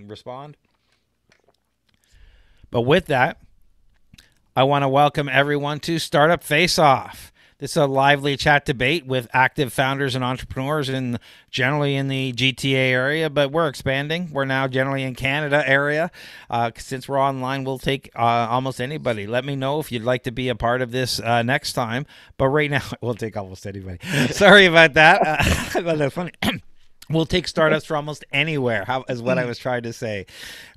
respond. But with that, I want to welcome everyone to Startup Faceoff. This is a lively chat debate with active founders and entrepreneurs generally in the GTA area, but we're expanding. We're now generally in Canada area. Since we're online, we'll take almost anybody. Let me know if you'd like to be a part of this next time. But right now, we'll take almost anybody. Sorry about that. But that's funny. We'll take startups from almost anywhere, is what I was trying to say.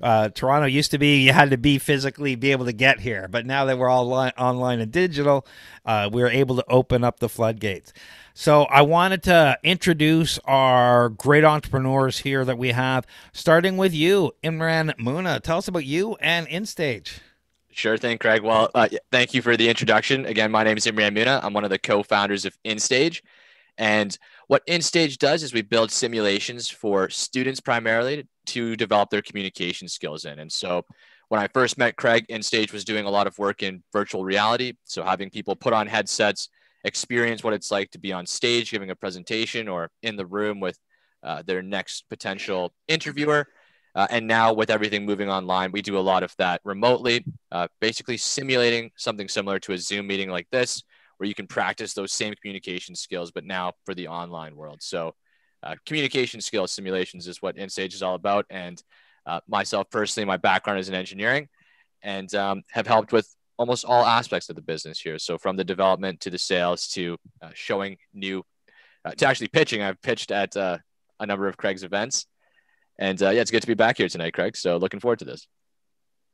Toronto used to be, you had to be physically be able to get here. But now that we're all online and digital, we're able to open up the floodgates. So I wanted to introduce our great entrepreneurs here that we have, starting with you, Imran Mouna. Tell us about you and InStage. Sure thing, Craig. Well, thank you for the introduction. Again, my name is Imran Mouna. I'm one of the co-founders of InStage. And what InStage does is we build simulations for students primarily to develop their communication skills in. And so when I first met Craig, InStage was doing a lot of work in virtual reality. So having people put on headsets, experience what it's like to be on stage, giving a presentation, or in the room with their next potential interviewer. And now with everything moving online, we do a lot of that remotely, basically simulating something similar to a Zoom meeting like this, where you can practice those same communication skills, but now for the online world. So communication skills simulations is what InStage is all about. And myself personally, my background is in engineering and have helped with almost all aspects of the business here. So from the development to the sales to showing new, to actually pitching. I've pitched at a number of Craig's events. And yeah, it's good to be back here tonight, Craig. So looking forward to this.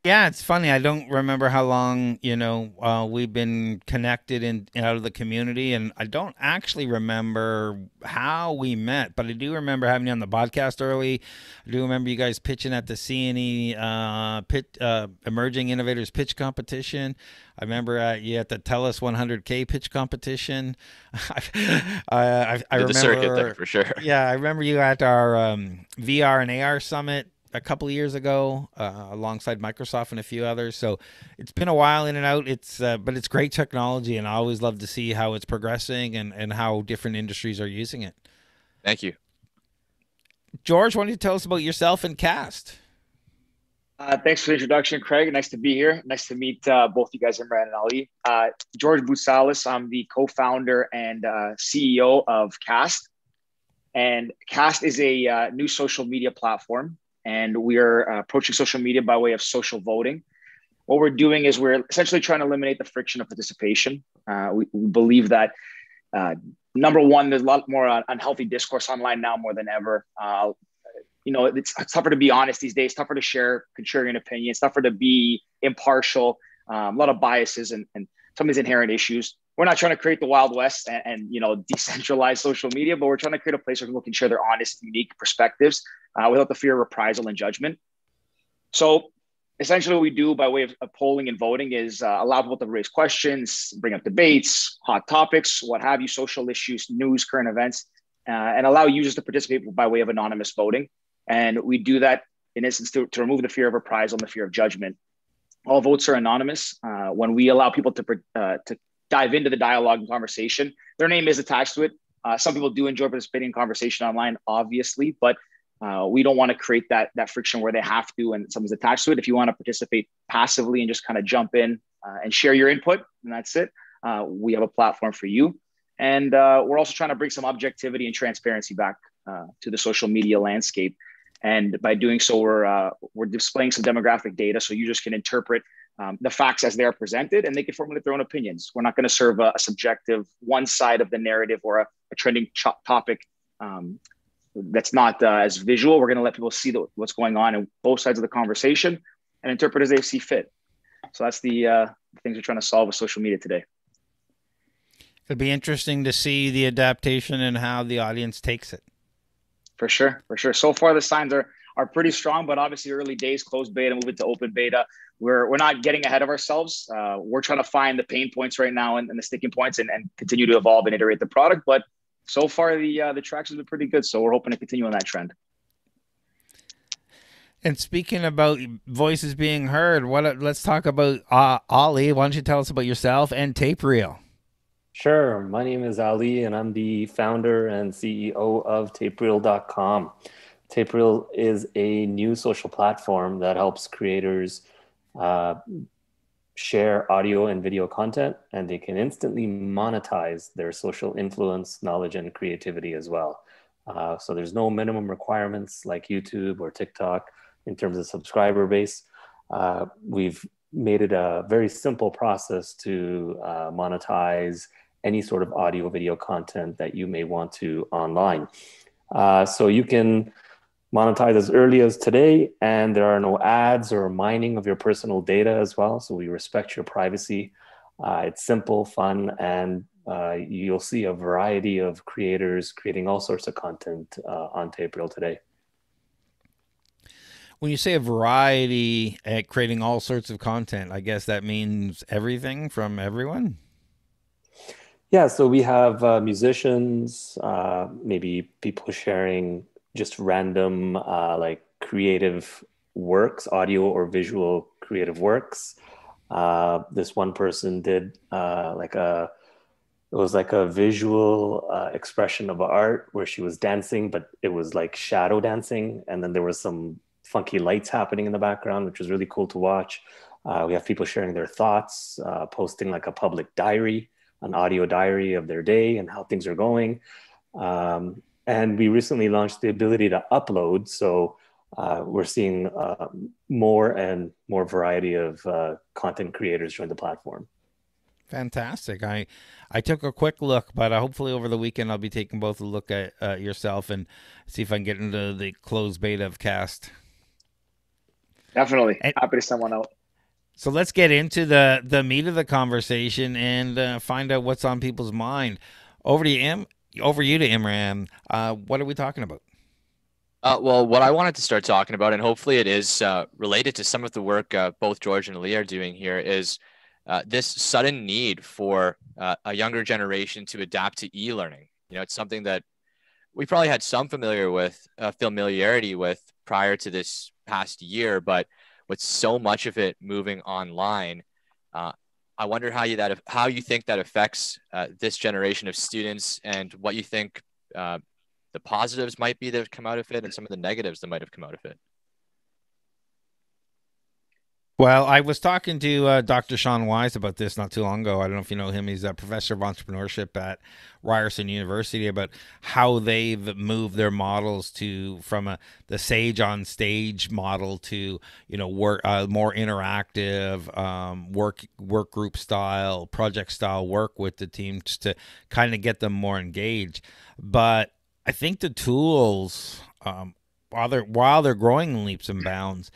Yeah, it's funny. I don't remember how long, we've been connected in out of the community, and I don't actually remember how we met, but I do remember having you on the podcast early. I do remember you guys pitching at the CNE Emerging Innovators Pitch Competition. I remember you at the TELUS 100K pitch competition. I Did the circuit there remember, for sure. yeah, I remember you at our VR and AR summit a couple of years ago, alongside Microsoft and a few others. So it's been a while in and out. But it's great technology, and I always love to see how it's progressing and how different industries are using it. Thank you. George, why don't you tell us about yourself and Cast? Thanks for the introduction, Craig. Nice to be here. Nice to meet both you guys, Imran and Ali. George Boutsalis, I'm the co-founder and CEO of Cast. And Cast is a new social media platform, and we are approaching social media by way of social voting. What we're doing is we're essentially trying to eliminate the friction of participation. We believe that, number one, there's a lot more unhealthy discourse online now more than ever. It's tougher to be honest these days, tougher to share contrarian opinions, tougher to be impartial, a lot of biases and some of these inherent issues. We're not trying to create the Wild West and decentralize social media, but we're trying to create a place where people can share their honest, unique perspectives without the fear of reprisal and judgment. So essentially what we do by way of polling and voting is allow people to raise questions, bring up debates, hot topics, what have you, social issues, news, current events, and allow users to participate by way of anonymous voting. And we do that in essence to remove the fear of reprisal and the fear of judgment. All votes are anonymous. When we allow people to dive into the dialogue and conversation, their name is attached to it. Some people do enjoy participating in conversation online, obviously, but we don't want to create that friction where they have to and someone's attached to it. If you want to participate passively and just kind of jump in and share your input, and that's it, we have a platform for you. And we're also trying to bring some objectivity and transparency back to the social media landscape. And by doing so, we're displaying some demographic data so users can interpret the facts as they're presented and they can formulate their own opinions. We're not going to serve a subjective one side of the narrative or a trending topic that's not as visual. We're going to let people see what's going on in both sides of the conversation and interpret as they see fit. So that's the things we're trying to solve with social media today. It'll be interesting to see the adaptation and how the audience takes it. For sure. So far, the signs are pretty strong, but obviously early days, closed beta, moving to open beta. We're not getting ahead of ourselves. We're trying to find the pain points right now and the sticking points and continue to evolve and iterate the product. But so far, the traction has been pretty good. So we're hoping to continue on that trend. And speaking about voices being heard, let's talk about Ali. Why don't you tell us about yourself and TapeReal? Sure. My name is Ali, and I'm the founder and CEO of TapeReal.com. TapeReal is a new social platform that helps creators share audio and video content, and they can instantly monetize their social influence, knowledge, and creativity as well. So there's no minimum requirements like YouTube or TikTok in terms of subscriber base. We've made it a very simple process to monetize any sort of audio video content that you may want to online. So you can monetize as early as today, and there are no ads or mining of your personal data as well. So we respect your privacy. It's simple, fun, and you'll see a variety of creators creating all sorts of content on TapeReal today. When you say a variety at creating all sorts of content, I guess that means everything from everyone? Yeah, so we have musicians, maybe people sharing just random like creative works, audio or visual creative works. This one person did it was like a visual expression of art where she was dancing, but it was like shadow dancing. And then there was some funky lights happening in the background, which was really cool to watch. We have people sharing their thoughts, posting like a public diary, an audio diary of their day and how things are going. And we recently launched the ability to upload. So we're seeing more and more variety of content creators join the platform. Fantastic. I took a quick look, but hopefully over the weekend I'll be taking both a look at yourself and see if I can get into the closed beta of Cast. Definitely. Happy to send one out. So let's get into the meat of the conversation and find out what's on people's mind. Over to Imran. What are we talking about? Well, what I wanted to start talking about, and hopefully it is related to some of the work both George and Ali are doing here, is this sudden need for a younger generation to adapt to e-learning. You know, it's something that we probably had some familiarity with prior to this past year, but with so much of it moving online, I wonder how you think that affects this generation of students, and what you think the positives might be that have come out of it and some of the negatives that might have come out of it. Well, I was talking to Dr. Sean Wise about this not too long ago. I don't know if you know him. He's a professor of entrepreneurship at Ryerson University, about how they've moved their models from the Sage on Stage model to more interactive work group style, project style work with the team, just to kind of get them more engaged. But I think the tools, while they're growing in leaps and bounds,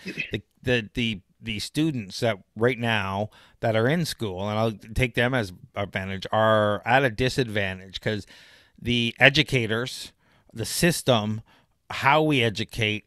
the students that right now that are in school, and I'll take them as advantage, are at a disadvantage because the educators, the system, how we educate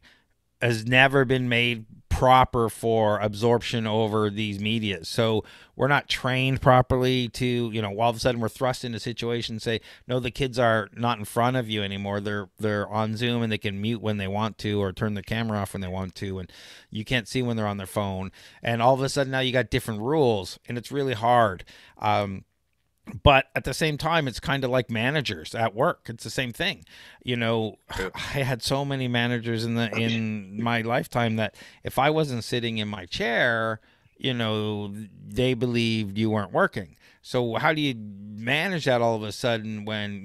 has never been made proper for absorption over these media. So we're not trained properly to, all of a sudden we're thrust into situations, say, no, the kids are not in front of you anymore. They're on Zoom and they can mute when they want to or turn the camera off when they want to, and you can't see when they're on their phone. And all of a sudden now you got different rules, and it's really hard. But at the same time, it's kind of like managers at work. It's the same thing. I had so many managers in my lifetime that if I wasn't sitting in my chair, they believed you weren't working. So how do you manage that all of a sudden when,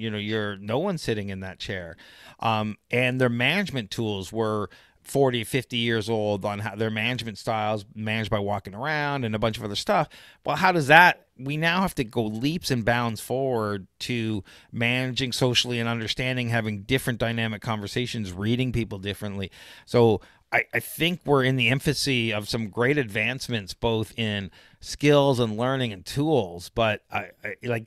no one's sitting in that chair? And their management tools were 40, 50 years old on how their management styles, managed by walking around and a bunch of other stuff. Well, how does that, we now have to go leaps and bounds forward to managing socially and understanding, having different dynamic conversations, reading people differently. So I think we're in the infancy of some great advancements, both in skills and learning and tools, but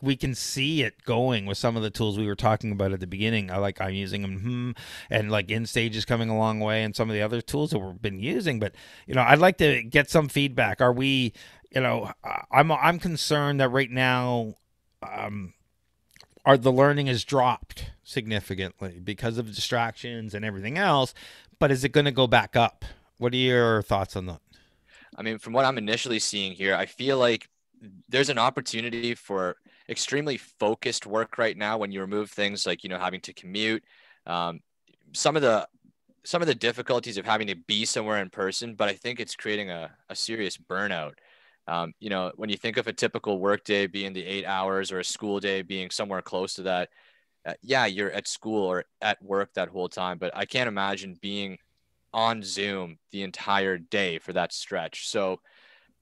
we can see it going with some of the tools we were talking about at the beginning. I'm using them, and like InStage is coming a long way, and some of the other tools that we've been using. But I'd like to get some feedback. Are we, I'm concerned that right now, the learning has dropped significantly because of distractions and everything else. But is it going to go back up? What are your thoughts on that? I mean, from what I'm initially seeing here, I feel like there's an opportunity for extremely focused work right now when you remove things like, having to commute. Some of the some of the difficulties of having to be somewhere in person, but I think it's creating a serious burnout. You know, when you think of a typical work day being the 8 hours or a school day being somewhere close to that, yeah, you're at school or at work that whole time, but I can't imagine being on Zoom the entire day for that stretch. So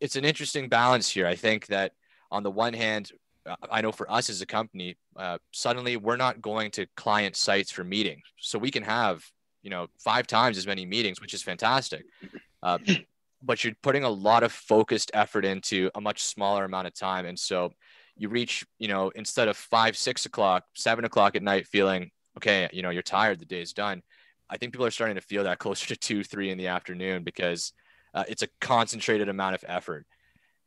it's an interesting balance here. I think that on the one hand, I know for us as a company, suddenly we're not going to client sites for meetings. So we can have, you know, 5 times as many meetings, which is fantastic. But you're putting a lot of focused effort into a much smaller amount of time. And so you reach, you know, instead of 5, 6 o'clock, 7 o'clock at night feeling, okay, you know, you're tired, the day's done. I think people are starting to feel that closer to 2, 3 in the afternoon because it's a concentrated amount of effort.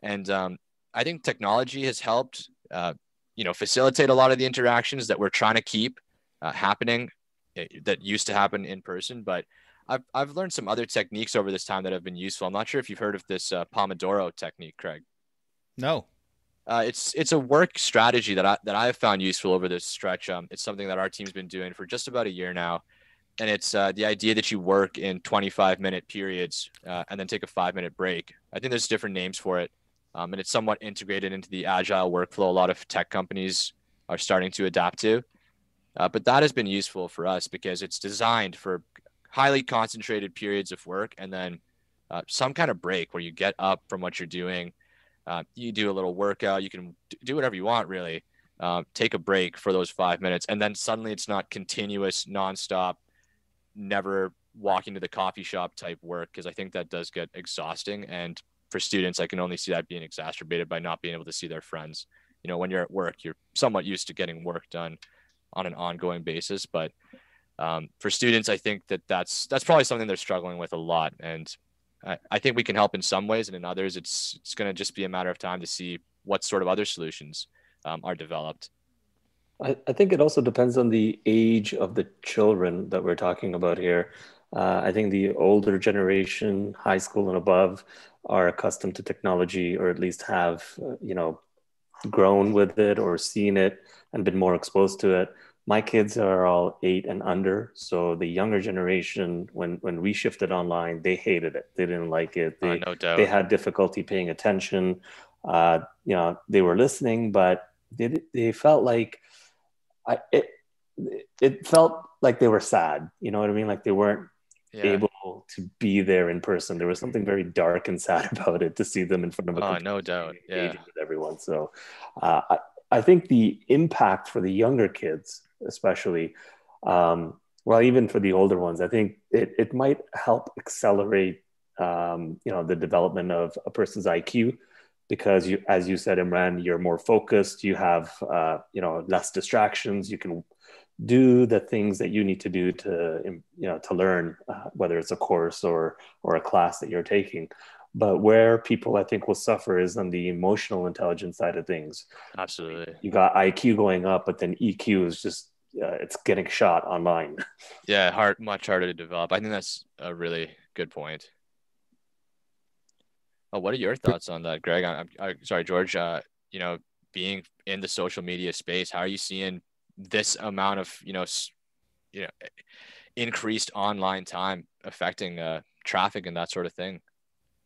And I think technology has helped, you know, facilitate a lot of the interactions that we're trying to keep happening that used to happen in person. But I've learned some other techniques over this time that have been useful. I'm not sure if you've heard of this Pomodoro technique, Craig. No. It's a work strategy that I have found useful over this stretch. It's something that our team's been doing for just about a year now. And it's the idea that you work in 25-minute periods and then take a 5-minute break. I think there's different names for it. And it's somewhat integrated into the agile workflow a lot of tech companies are starting to adapt to. But that has been useful for us because it's designed for highly concentrated periods of work and then some kind of break where you get up from what you're doing. You do a little workout. You can do whatever you want, really. Take a break for those 5 minutes. And then suddenly it's not continuous, nonstop, never walking to the coffee shop type work, because I think that does get exhausting. And for students, I can only see that being exacerbated by not being able to see their friends. You know, when you're at work, you're somewhat used to getting work done on an ongoing basis. But for students, I think that's probably something they're struggling with a lot. And I think we can help in some ways, and in others, it's going to just be a matter of time to see what sort of other solutions are developed. I think it also depends on the age of the children that we're talking about here. I think the older generation, high school and above, are accustomed to technology, or at least have, you know, grown with it or seen it and been more exposed to it. My kids are all 8 and under. So the younger generation, when we shifted online, they hated it. They didn't like it. No doubt. They had difficulty paying attention. You know, they were listening, but they felt like it felt like they were sad. You know what I mean? Like they weren't able to be there in person. There was something very dark and sad about it to see them in front of a no doubt. Engaging with everyone. So I think the impact for the younger kids, especially, well, even for the older ones, I think it might help accelerate, you know, the development of a person's IQ, because you, as you said, Imran, you're more focused. You have, you know, less distractions. You can do the things that you need to do to, you know, to learn, whether it's a course or a class that you're taking. But where people, I think, will suffer is on the emotional intelligence side of things. Absolutely. You got IQ going up, but then EQ is just, it's getting shot online. Yeah, much harder to develop. I think that's a really good point. Oh, what are your thoughts on that, Greg? I'm sorry, George. You know, being in the social media space, how are you seeing this amount of, you know, increased online time affecting traffic and that sort of thing?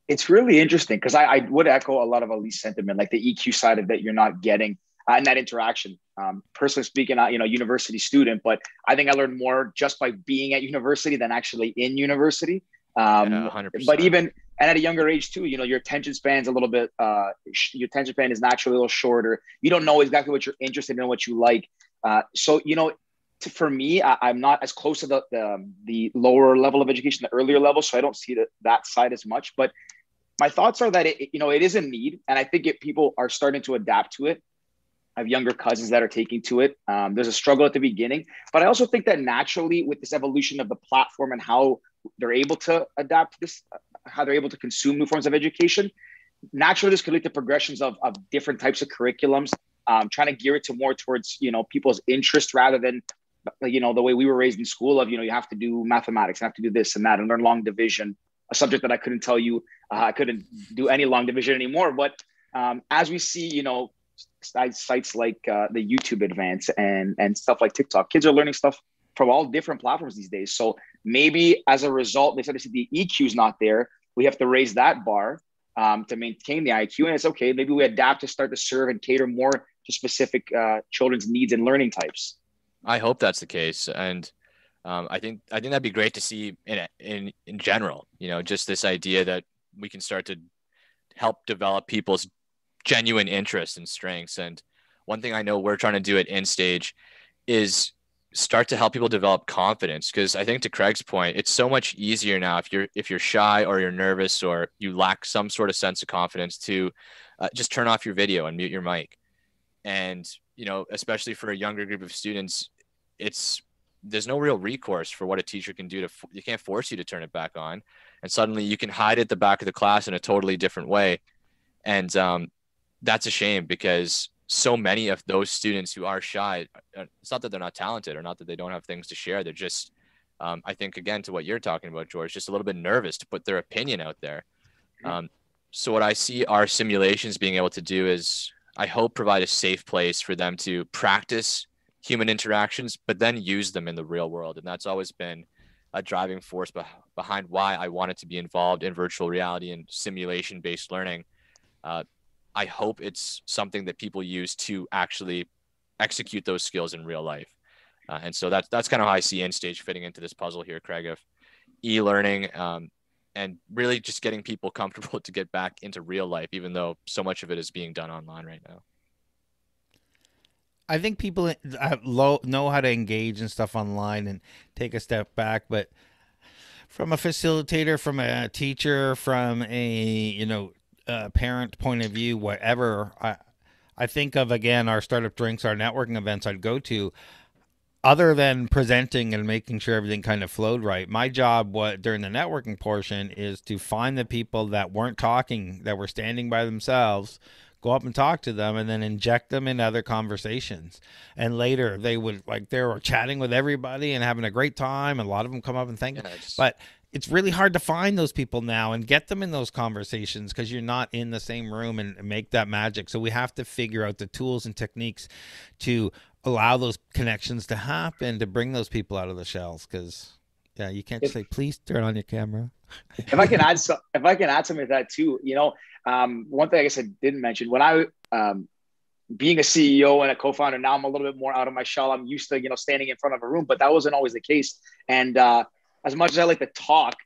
It's really interesting because I would echo a lot of Ali's sentiment, like the EQ side of it, you're not getting in that interaction. Personally speaking, you know, university student, but I think I learned more just by being at university than actually in university. 100%. But even, and at a younger age too, you know, your attention span's a little bit, your attention span is naturally a little shorter. You don't know exactly what you're interested in, what you like. So, you know, for me, I'm not as close to the lower level of education, the earlier level. So I don't see that side as much, but my thoughts are that you know, it is a need. And I think people are starting to adapt to it. I have younger cousins that are taking to it. There's a struggle at the beginning, but I also think that naturally with this evolution of the platform and how they're able to adapt to this, how they're able to consume new forms of education, naturally this could lead to progressions of different types of curriculums, trying to gear it to more towards, you know, people's interest rather than, you know, the way we were raised in school of, you know, you have to do mathematics, you have to do this and that and learn long division, a subject that I couldn't tell you, I couldn't do any long division anymore. But as we see, you know, sites like the YouTube Advance and stuff like TikTok, kids are learning stuff from all different platforms these days. So maybe as a result, they started to see the EQ is not there. We have to raise that bar to maintain the IQ. And it's okay. Maybe we adapt to start to serve and cater more to specific children's needs and learning types. I hope that's the case. And I think that'd be great to see in general, just this idea that we can start to help develop people's genuine interests and strengths. And one thing I know we're trying to do at InStage is start to help people develop confidence. Because I think, to Craig's point, it's so much easier now if you're shy or you're nervous or you lack some sort of sense of confidence to just turn off your video and mute your mic. And especially for a younger group of students, there's no real recourse for what a teacher can do. You can't force you to turn it back on, and suddenly you can hide at the back of the class in a totally different way. And that's a shame, because so many of those students who are shy, it's not that they're not talented or not that they don't have things to share. They're just, I think, again, to what you're talking about, George, just a little bit nervous to put their opinion out there. So what I see our simulations being able to do is, I hope, provide a safe place for them to practice human interactions, but then use them in the real world. And that's always been a driving force behind why I wanted to be involved in virtual reality and simulation-based learning. I hope it's something that people use to actually execute those skills in real life. And so that's kind of how I see InStage fitting into this puzzle here, Craig, of e-learning and really just getting people comfortable to get back into real life, even though so much of it is being done online right now. I think people know how to engage and stuff online and take a step back, but from a facilitator, from a teacher, from a parent point of view, whatever, I think of, again, our startup drinks, our networking events I'd go to. Other than presenting and making sure everything kind of flowed right, my job during the networking portion is to find the people that weren't talking, that were standing by themselves, go up and talk to them, and then inject them in other conversations. And later they were chatting with everybody and having a great time. And a lot of them come up and thank me. But it's really hard to find those people now and get them in those conversations because you're not in the same room and make that magic. So we have to figure out the tools and techniques to allow those connections to happen, to bring those people out of the shells. Because you can't just say, please turn on your camera. If I can add something to that too, one thing I guess I didn't mention, when I being a CEO and a co-founder, now I'm a little bit more out of my shell. I'm used to standing in front of a room, but that wasn't always the case. And as much as I like to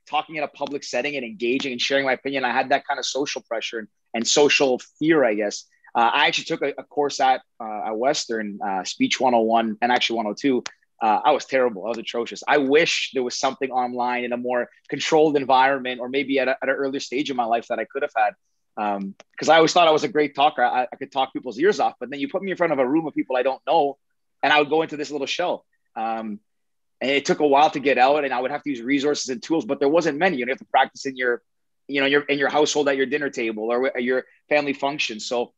talking in a public setting and engaging and sharing my opinion, I had that kind of social pressure and social fear, I guess. I actually took a course at Western, Speech 101 and actually 102. I was terrible. I was atrocious. I wish there was something online in a more controlled environment, or maybe at an earlier stage in my life that I could have had. Because I always thought I was a great talker. I could talk people's ears off, but then you put me in front of a room of people I don't know, and I would go into this little shell. And it took a while to get out, and I would have to use resources and tools, but there wasn't many. You have to practice in your household at your dinner table or at your family function. So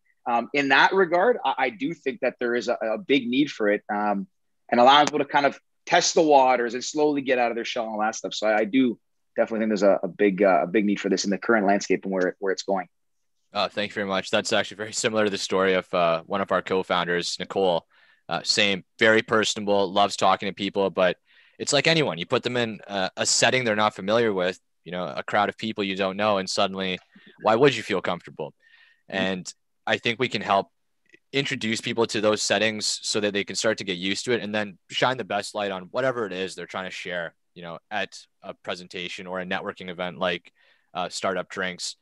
in that regard, I do think that there is a big need for it, and allowing people to kind of test the waters and slowly get out of their shell and all that stuff. So I do definitely think there's a big need for this in the current landscape and where it's going. Thank you very much. That's actually very similar to the story of one of our co-founders, Nicole. Same, very personable, loves talking to people, but it's like anyone. You put them in a setting they're not familiar with, a crowd of people you don't know, and suddenly, why would you feel comfortable? And I think we can help introduce people to those settings so that they can start to get used to it, and then shine the best light on whatever it is they're trying to share, at a presentation or a networking event like Startup Drinks,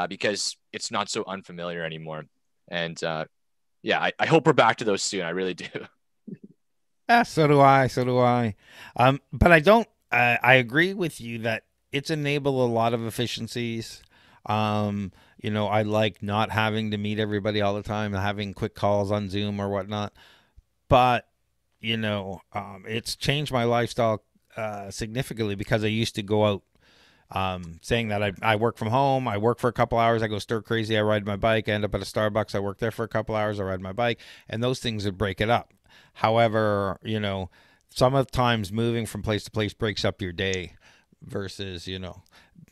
because it's not so unfamiliar anymore. And I hope we're back to those soon. I really do. Yeah, so do I. But I agree with you that it's enabled a lot of efficiencies. I like not having to meet everybody all the time, having quick calls on Zoom or whatnot. But, it's changed my lifestyle significantly, because I used to go out saying that I work from home. I work for a couple hours. I go stir crazy. I ride my bike. I end up at a Starbucks. I work there for a couple hours. I ride my bike. And those things would break it up. However, sometimes moving from place to place breaks up your day. versus,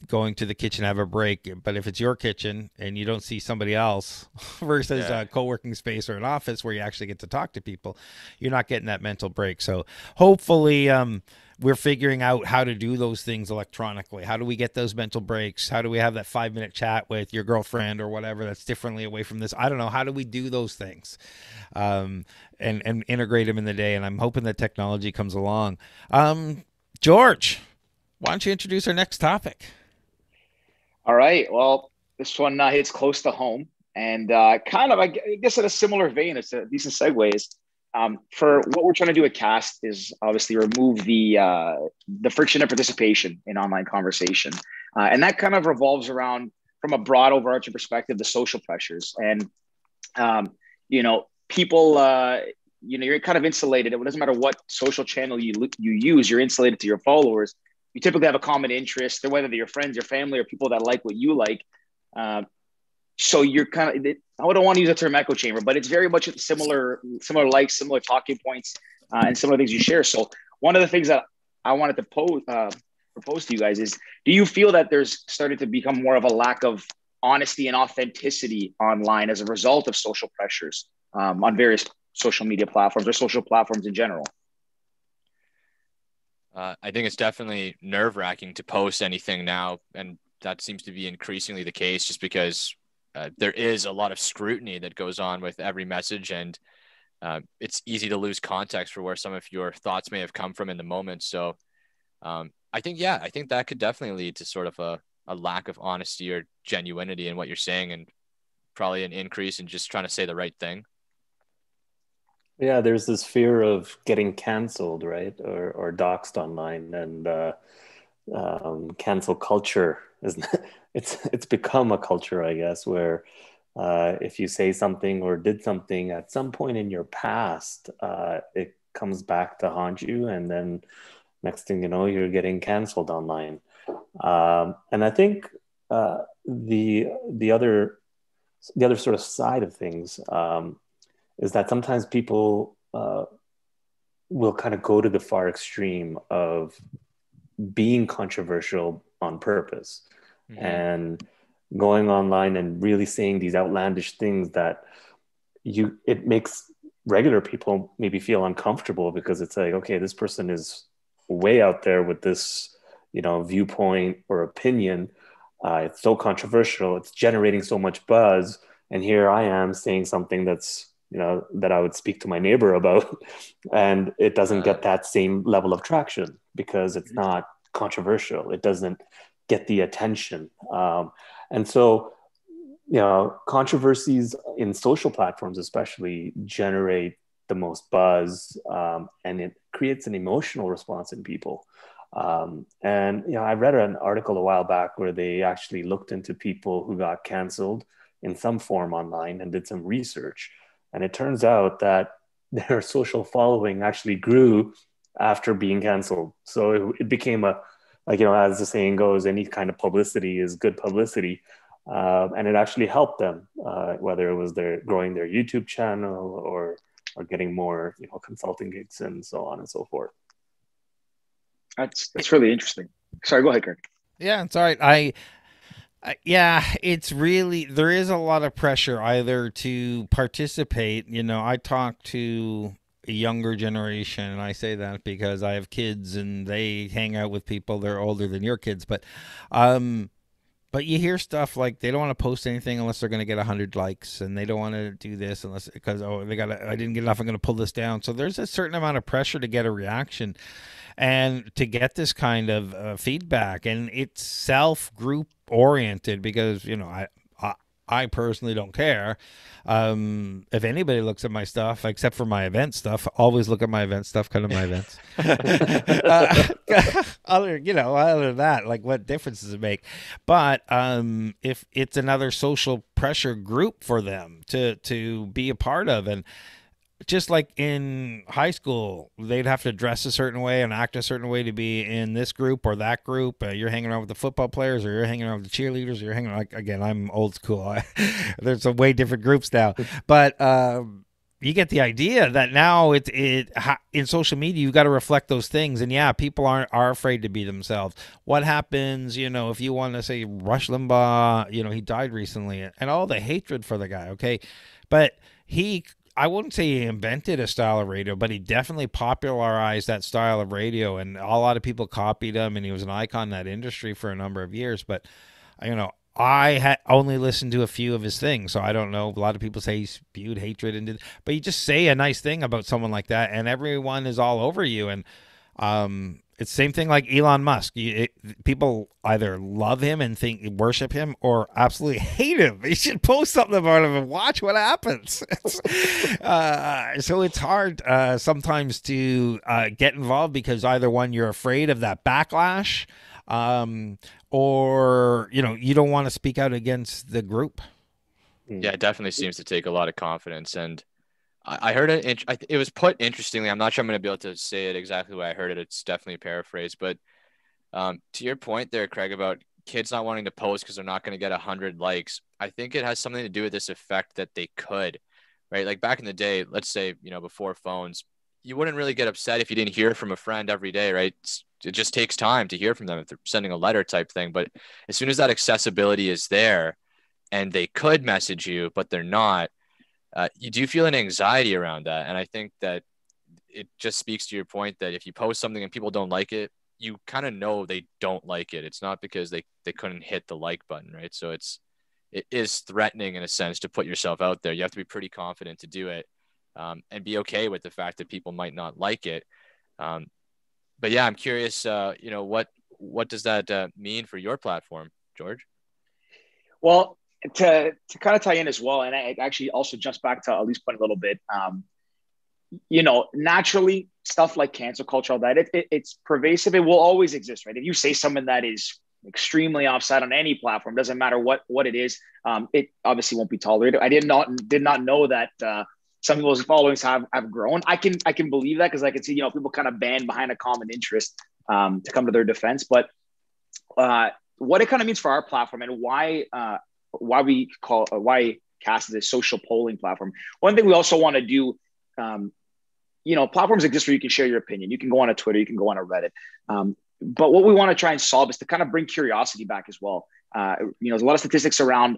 going to the kitchen, have a break. But if it's your kitchen and you don't see somebody else versus a co-working space or an office where you actually get to talk to people, you're not getting that mental break. So hopefully we're figuring out how to do those things electronically. How do we get those mental breaks? How do we have that 5-minute chat with your girlfriend or whatever that's differently away from this? I don't know. How do we do those things and integrate them in the day? And I'm hoping that technology comes along. George, why don't you introduce our next topic? All right. Well, this one hits close to home, and kind of, I guess, in a similar vein. It's a decent segue. Is for what we're trying to do at Cast is obviously remove the friction of participation in online conversation, and that kind of revolves around, from a broad overarching perspective, the social pressures. And people, you're kind of insulated. It doesn't matter what social channel you use, you're insulated to your followers. You typically have a common interest, whether they're your friends, your family, or people that like what you like. So you're kind of, I don't want to use the term echo chamber, but it's very much similar likes, similar talking points, and similar things you share. So one of the things that I wanted to propose to you guys is, do you feel that there's started to become more of a lack of honesty and authenticity online as a result of social pressures on various social media platforms or social platforms in general? I think it's definitely nerve-wracking to post anything now, and that seems to be increasingly the case just because there is a lot of scrutiny that goes on with every message, and it's easy to lose context for where some of your thoughts may have come from in the moment. So I think that could definitely lead to sort of a lack of honesty or genuinity in what you're saying, and probably an increase in just trying to say the right thing. Yeah, there's this fear of getting canceled, right? Or doxxed online, and cancel culture it's become a culture, I guess, where if you say something or did something at some point in your past, it comes back to haunt you, and then next thing you know, you're getting canceled online. And I think the other sort of side of things is that sometimes people will kind of go to the far extreme of being controversial on purpose, and going online and really saying these outlandish things that it makes regular people maybe feel uncomfortable, because it's like, okay, this person is way out there with this, viewpoint or opinion. It's so controversial. It's generating so much buzz. And here I am saying something that's, that I would speak to my neighbor about, and it doesn't get that same level of traction because it's not controversial. It doesn't get the attention. And so, controversies in social platforms especially generate the most buzz, and it creates an emotional response in people. And I read an article a while back where they actually looked into people who got canceled in some form online and did some research. And it turns out that their social following actually grew after being canceled. So it became as the saying goes, any kind of publicity is good publicity. And it actually helped them, whether it was growing their YouTube channel or getting more, consulting gigs and so on and so forth. That's really interesting. Sorry, go ahead, Kirk. Yeah, it's all right. It's really, there is a lot of pressure either to participate. I talk to a younger generation, and I say that because I have kids and they hang out with people that are older than your kids. But you hear stuff like they don't want to post anything unless they're going to get 100 likes, and they don't want to do this unless because I didn't get enough, I'm going to pull this down. So there's a certain amount of pressure to get a reaction and to get this kind of feedback, and it's self-group oriented because I personally don't care if anybody looks at my stuff except for my event stuff. Always look at my event stuff, kind of my events. Other than that, like, what difference does it make? But if it's another social pressure group for them to be a part of, and just like in high school, they'd have to dress a certain way and act a certain way to be in this group or that group. You're hanging around with the football players, or you're hanging around with the cheerleaders, or you're hanging again, I'm old school. There's some way different groups now. But you get the idea that now in social media you got to reflect those things, and yeah, people are afraid to be themselves. What happens, if you want to say Rush Limbaugh, he died recently, and all the hatred for the guy, okay, but I wouldn't say he invented a style of radio, but he definitely popularized that style of radio, and a lot of people copied him, and he was an icon in that industry for a number of years. But I had only listened to a few of his things, so I don't know. A lot of people say he spewed hatred into, but you just say a nice thing about someone like that, and everyone is all over you. And it's the same thing like Elon Musk. People either love him and worship him, or absolutely hate him. You should post something about him and watch what happens. So it's hard sometimes to get involved, because either one, you're afraid of that backlash. Or you don't want to speak out against the group. Yeah, it definitely seems to take a lot of confidence. And I heard it. It was put interestingly. I'm not sure I'm going to be able to say it exactly the way I heard it. It's definitely a paraphrase. But to your point there, Craig, about kids not wanting to post because they're not going to get 100 likes, I think it has something to do with this effect that they could, right? Like back in the day, let's say, before phones, you wouldn't really get upset if you didn't hear from a friend every day, right? It just takes time to hear from them if they're sending a letter type thing. But as soon as that accessibility is there and they could message you, but they're not, you do feel an anxiety around that. And I think that it just speaks to your point that if you post something and people don't like it, you kind of know they don't like it. It's not because they couldn't hit the like button, right? So it is threatening in a sense to put yourself out there. You have to be pretty confident to do it, and be okay with the fact that people might not like it. But yeah, I'm curious, what does that mean for your platform, George? Well, to kind of tie in as well, and it actually also jumps back to Ali's point a little bit. Naturally, stuff like cancel culture, all that, it's pervasive. It will always exist, right? If you say something that is extremely offside on any platform, doesn't matter what it is, it obviously won't be tolerated. I did not know that some people's followings have grown. I can believe that, because I can see people kind of band behind a common interest to come to their defense. But what it kind of means for our platform, and why Cast is a social polling platform. One thing we also want to do, platforms exist where you can share your opinion. You can go on a Twitter, you can go on a Reddit. But what we want to try and solve is to kind of bring curiosity back as well. There's a lot of statistics around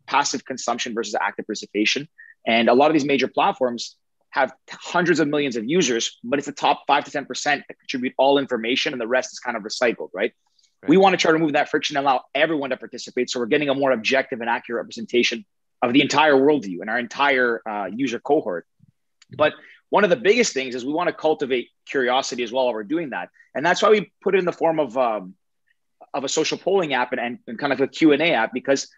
passive consumption versus active participation. And a lot of these major platforms have hundreds of millions of users, but it's the top 5 to 10% that contribute all information, and the rest is kind of recycled, right? We want to try to remove that friction and allow everyone to participate. So we're getting a more objective and accurate representation of the entire worldview and our entire user cohort. But one of the biggest things is we want to cultivate curiosity as well while we're doing that. And that's why we put it in the form of a social polling app and kind of a Q&A app, because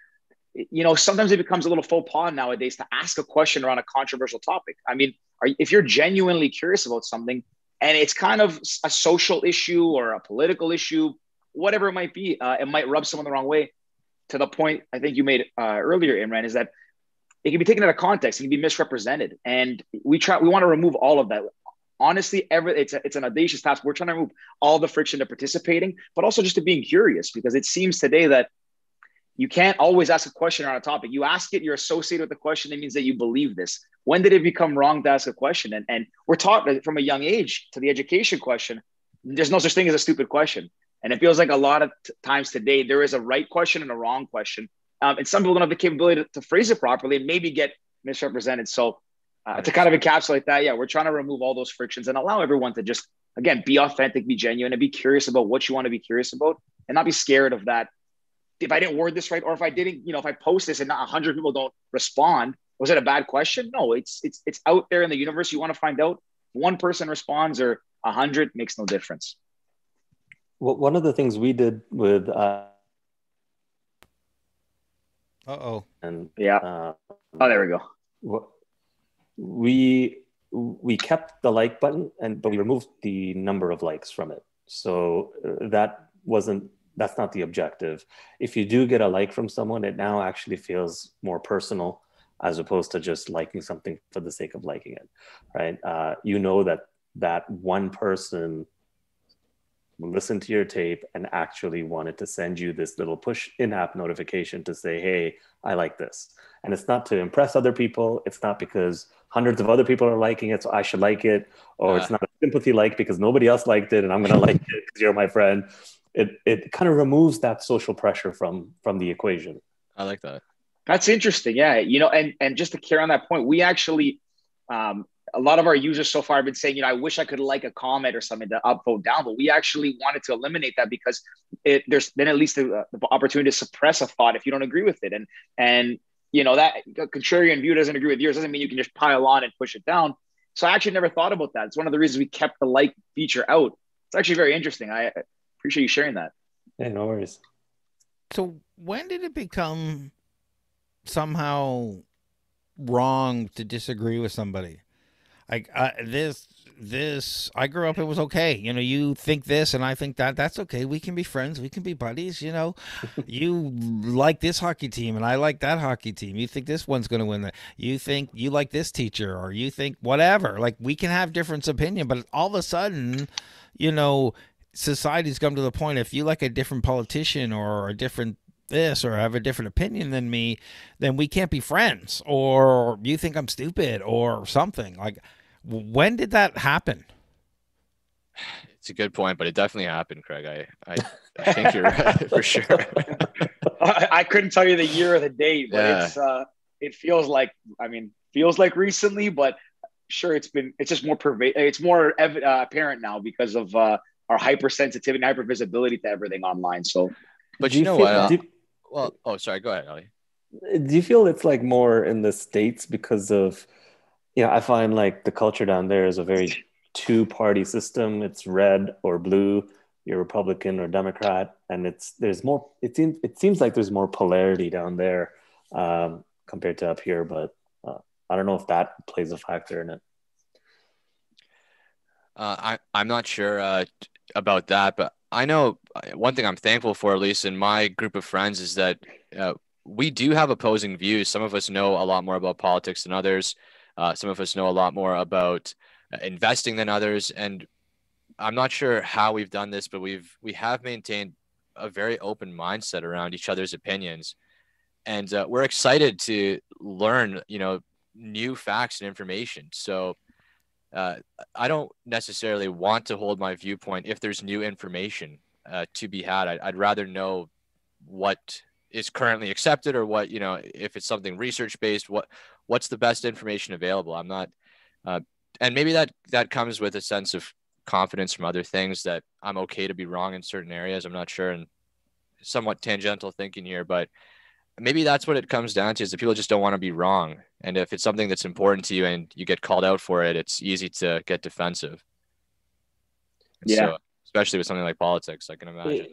sometimes it becomes a little faux pas nowadays to ask a question around a controversial topic. I mean, if you're genuinely curious about something and it's kind of a social issue or a political issue, whatever it might be, it might rub someone the wrong way. To the point I think you made earlier, Imran, is that it can be taken out of context, it can be misrepresented. And we want to remove all of that. Honestly, it's an audacious task. We're trying to remove all the friction to participating, but also just to being curious, because it seems today that you can't always ask a question on a topic. You ask it, you're associated with the question. It means that you believe this. When did it become wrong to ask a question? And we're taught from a young age to the education question, there's no such thing as a stupid question. And it feels like a lot of times today, there is a right question and a wrong question. And some people don't have the capability to phrase it properly and maybe get misrepresented. So to kind of encapsulate that, yeah, we're trying to remove all those frictions and allow everyone to just, again, be authentic, be genuine, and be curious about what you want to be curious about, and not be scared of that. If I didn't word this right, or if I didn't, if I post this and not 100 people don't respond, was it a bad question? No, it's out there in the universe. You want to find out. If one person responds or 100, makes no difference. Well, one of the things we did with and yeah, there we go. We kept the like button, but we removed the number of likes from it. So that's not the objective. If you do get a like from someone, it now actually feels more personal, as opposed to just liking something for the sake of liking it, right? That one person listened to your tape and actually wanted to send you this little push in-app notification to say, hey, I like this. And it's not to impress other people. It's not because hundreds of other people are liking it, so I should like it, or it's Uh, not a sympathy like because nobody else liked it, and I'm gonna like it because you're my friend. It kind of removes that social pressure from the equation. I like that. That's interesting. Yeah. And just to carry on that point, we actually, a lot of our users so far have been saying, I wish I could like a comment or something to up, vote down, but we actually wanted to eliminate that because there's then at least the opportunity to suppress a thought if you don't agree with it. And that contrarian view doesn't agree with yours doesn't mean you can just pile on and push it down. So I actually never thought about that. It's one of the reasons we kept the like feature out. It's actually very interesting. I appreciate you sharing that. Yeah, no worries. So when did it become somehow wrong to disagree with somebody? Like I grew up, it was okay. You think this and I think that. That's okay. We can be friends. We can be buddies. You like this hockey team and I like that hockey team. You think this one's going to win. You think you like this teacher or you think whatever. Like we can have different opinion, but all of a sudden, society's come to the point. If you like a different politician or a different this or have a different opinion than me, then we can't be friends, or you think I'm stupid or something. Like, when did that happen? It's a good point, but it definitely happened, Craig. I think you're right for sure. I couldn't tell you the year or the date, but it feels like recently, but sure, it's just more it's more apparent now because of our hypersensitivity and hypervisibility to everything online. So, but you know what? Sorry, go ahead, Ali. Do you feel it's like more in the States because of, I find like the culture down there is a very two-party system. It's red or blue, you're Republican or Democrat, and it seems like there's more polarity down there compared to up here, but I don't know if that plays a factor in it. I'm not sure about that, but I know one thing I'm thankful for, at least in my group of friends, is that we do have opposing views. Some of us know a lot more about politics than others. Some of us know a lot more about investing than others. And I'm not sure how we've done this, but we have maintained a very open mindset around each other's opinions. And we're excited to learn, new facts and information. So I don't necessarily want to hold my viewpoint if there's new information to be had. I'd rather know what is currently accepted, or what, if it's something research based, what's the best information available. I'm not, and maybe that comes with a sense of confidence from other things, that I'm okay to be wrong in certain areas. I'm not sure, and somewhat tangential thinking here, but maybe that's what it comes down to, is that people just don't want to be wrong. And if it's something that's important to you and you get called out for it, it's easy to get defensive. And so, especially with something like politics, I can imagine.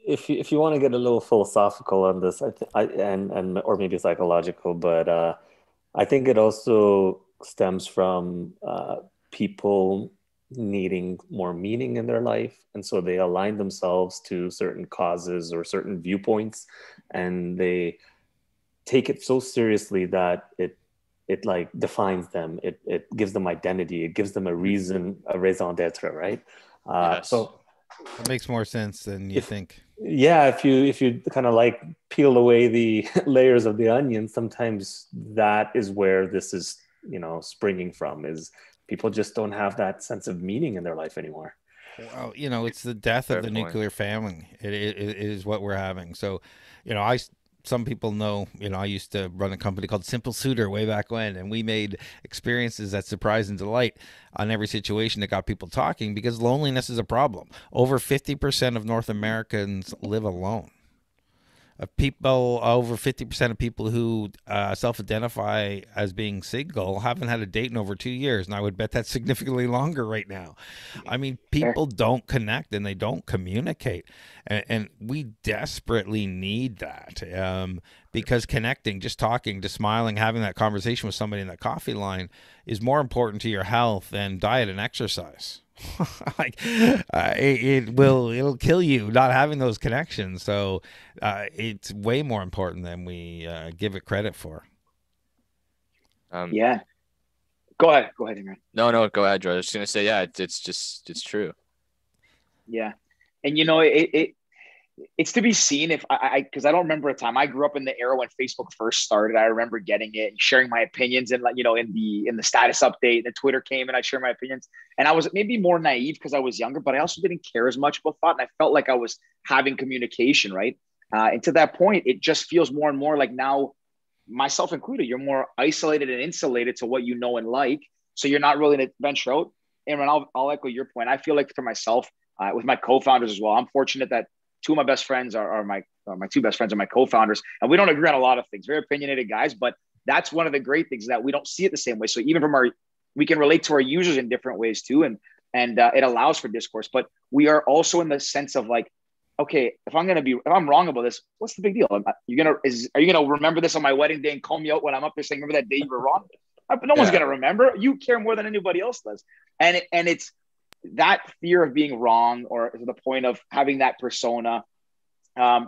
If you want to get a little philosophical on this, and or maybe psychological, but I think it also stems from people needing more meaning in their life, and so they align themselves to certain causes or certain viewpoints, and they take it so seriously that it like defines them. It gives them identity. It gives them a reason, a raison d'être, right? Yes. So it makes more sense than you think. Yeah, if you kind of like peel away the layers of the onion, sometimes that is where this is, springing from, is people just don't have that sense of meaning in their life anymore. Well, it's the death of the nuclear family. It is what we're having. So, some people know, I used to run a company called Simple Suitor way back when, and we made experiences that surprise and delight on every situation that got people talking, because loneliness is a problem. Over 50% of North Americans live alone. Over 50% of people who self-identify as being single haven't had a date in over 2 years, and I would bet that's significantly longer right now. I mean, people don't connect and they don't communicate, and we desperately need that, because connecting, just talking, just smiling, having that conversation with somebody in that coffee line is more important to your health than diet and exercise. It'll kill you not having those connections. So it's way more important than we give it credit for. Yeah. Go ahead, Imran. No, go ahead, George. I was just gonna say, it's true. Yeah, and it's to be seen if because I don't remember a time. I grew up in the era when Facebook first started. I remember getting it and sharing my opinions, and like, in the status update, the Twitter came and I'd share my opinions. And I was maybe more naive because I was younger, but I also didn't care as much about thought. And I felt like I was having communication, right? And to that point, it just feels more and more like now, myself included, you're more isolated and insulated to what you know and like. So you're not really going to venture out. And I'll echo your point. I feel like for myself, with my co-founders as well, I'm fortunate that two of my best friends are my two best friends are my co-founders, and we don't agree on a lot of things. Very opinionated guys, but that's one of the great things, that we don't see it the same way. So even we can relate to our users in different ways too, and it allows for discourse. But we are also in the sense of like, okay, if I'm wrong about this, what's the big deal? Are you gonna remember this on my wedding day and call me out when I'm up there saying, remember that day you were wrong? No one's gonna remember. You care more than anybody else does, and it's that fear of being wrong, or to the point of having that persona.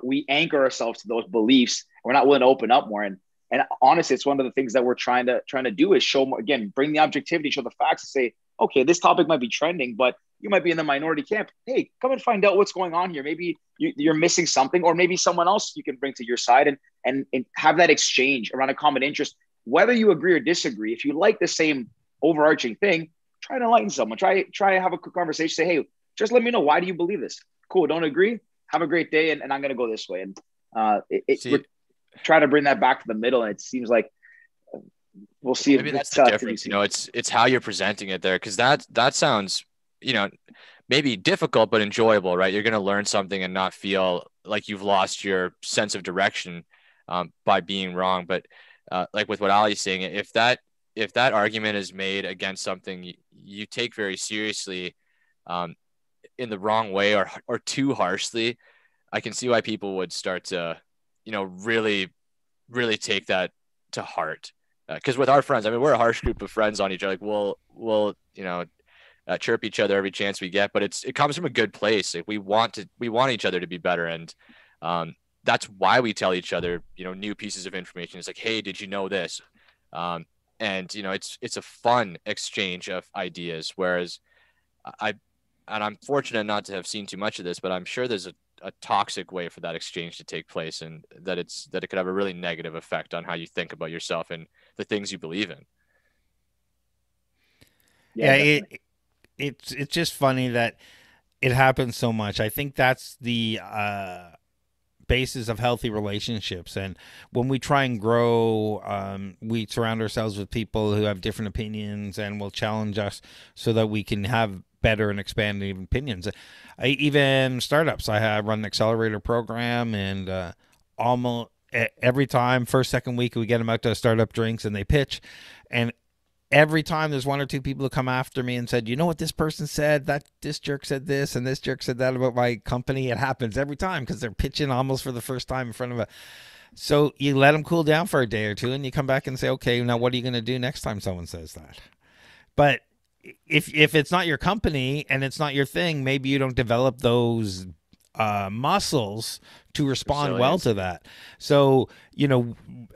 We anchor ourselves to those beliefs. We're not willing to open up more, and honestly, it's one of the things that we're trying to do is show more, again, bring the objectivity, show the facts, and say, okay, this topic might be trending, but you might be in the minority camp. Hey, come and find out what's going on here. Maybe you're missing something, or maybe someone else you can bring to your side, and have that exchange around a common interest, whether you agree or disagree. If you like the same overarching thing, try to enlighten someone. Try to have a quick conversation. Say, hey, just let me know, why do you believe this? Cool. Don't agree. Have a great day, and I'm going to go this way. And try to bring that back to the middle. And it seems like we'll see. Maybe that's the difference. It's how you're presenting it there, because that sounds, maybe difficult but enjoyable, right? You're going to learn something and not feel like you've lost your sense of direction by being wrong. But like with what Ali's saying, if that argument is made against something you take very seriously, in the wrong way or too harshly, I can see why people would start to, really, really take that to heart. Because with our friends, I mean, we're a harsh group of friends on each other. Like we'll chirp each other every chance we get, but it comes from a good place. Like we want each other to be better, and that's why we tell each other, new pieces of information. It's like, hey, did you know this? And it's a fun exchange of ideas. Whereas I'm fortunate not to have seen too much of this, but I'm sure there's a toxic way for that exchange to take place, and that it could have a really negative effect on how you think about yourself and the things you believe in. Yeah, it's just funny that it happens so much. I think that's the basis of healthy relationships. And when we try and grow, we surround ourselves with people who have different opinions and will challenge us so that we can have better and expanding opinions. Even startups, I run an accelerator program, and almost every time, first, second week, we get them out to startup drinks and they pitch. And every time there's one or two people who come after me and said, you know what this person said, that this jerk said this and this jerk said that about my company. It happens every time because they're pitching almost for the first time in front of so you let them cool down for a day or two, and you come back and say, okay, now what are you going to do next time someone says that? But if it's not your company and it's not your thing, maybe you don't develop those muscles to respond well to that. So,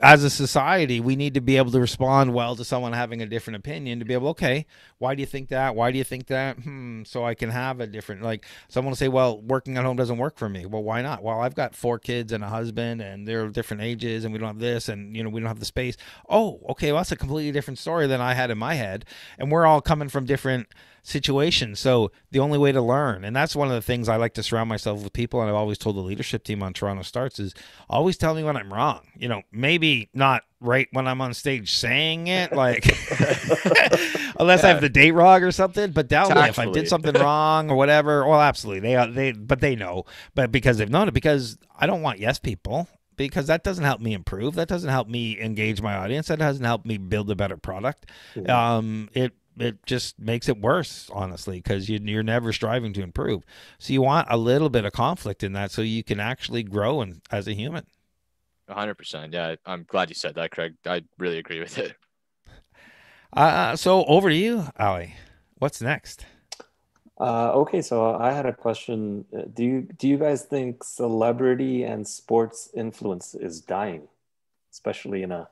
as a society, we need to be able to respond well to someone having a different opinion, to be able, okay, why do you think that? Why do you think that? So I can have a different, like someone will say, well, working at home doesn't work for me. Well, why not? Well, I've got 4 kids and a husband, and they're different ages, and we don't have this, and, we don't have the space. Oh, okay. Well, that's a completely different story than I had in my head. And we're all coming from different situations. So the only way to learn, and that's one of the things I like to surround myself with people, and I've always told the leadership team on TorontoStarts, is always tell me when I'm wrong. Maybe not right when I'm on stage saying it, like unless I have the date wrong or something, but tell me if I did something wrong or whatever. Well, absolutely. They know, but because they've known it, because I don't want yes people, because that doesn't help me improve. That doesn't help me engage my audience. That doesn't help me build a better product. It just makes it worse, honestly, because you're never striving to improve. So you want a little bit of conflict in that so you can actually grow as a human. 100%. Yeah, I'm glad you said that, Craig. I really agree with it. So over to you, Ali. What's next? Okay, so I had a question. Do you guys think celebrity and sports influence is dying, especially in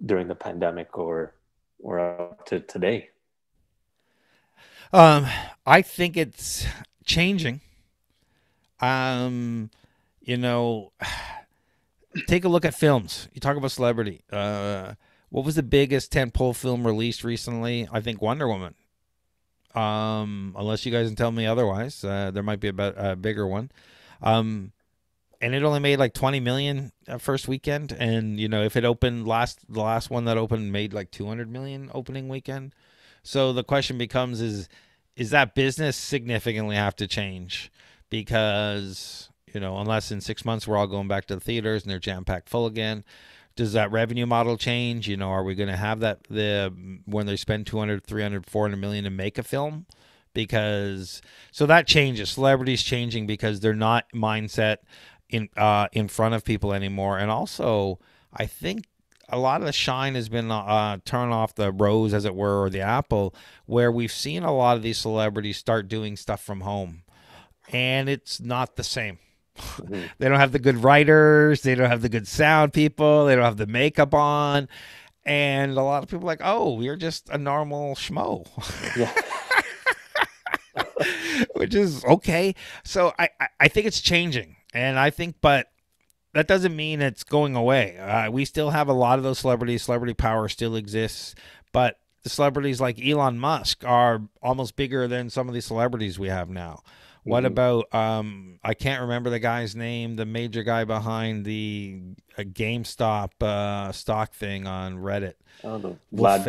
during the pandemic or up to today? I think it's changing. You know, take a look at films. You talk about celebrity. What was the biggest tentpole film released recently? I think Wonder Woman. Unless you guys can tell me otherwise, there might be a bigger one. And it only made like 20 million first weekend. And you know, if it opened the last one that opened made like 200 million opening weekend. So the question becomes: is that business significantly have to change? Because you know, unless in 6 months we're all going back to the theaters and they're jam packed full again. Does that revenue model change? You know, are we going to have that when they spend 200, 300, 400 million to make a film? Because so that changes. Celebrities changing because they're not mindset in front of people anymore. And also, I think a lot of the shine has been turned off the rose, as it were, or the apple, where we've seen a lot of these celebrities start doing stuff from home, and it's not the same. Mm-hmm. They don't have the good writers. They don't have the good sound people. They don't have the makeup on. And a lot of people are like, oh, you're just a normal schmo. Yeah. Which is okay. So I think it's changing. And I think, but that doesn't mean it's going away. We still have a lot of those celebrities. Celebrity power still exists. But the celebrities like Elon Musk are almost bigger than some of these celebrities we have now. What about, I can't remember the guy's name, the major guy behind the GameStop stock thing on Reddit. Oh, the Vlad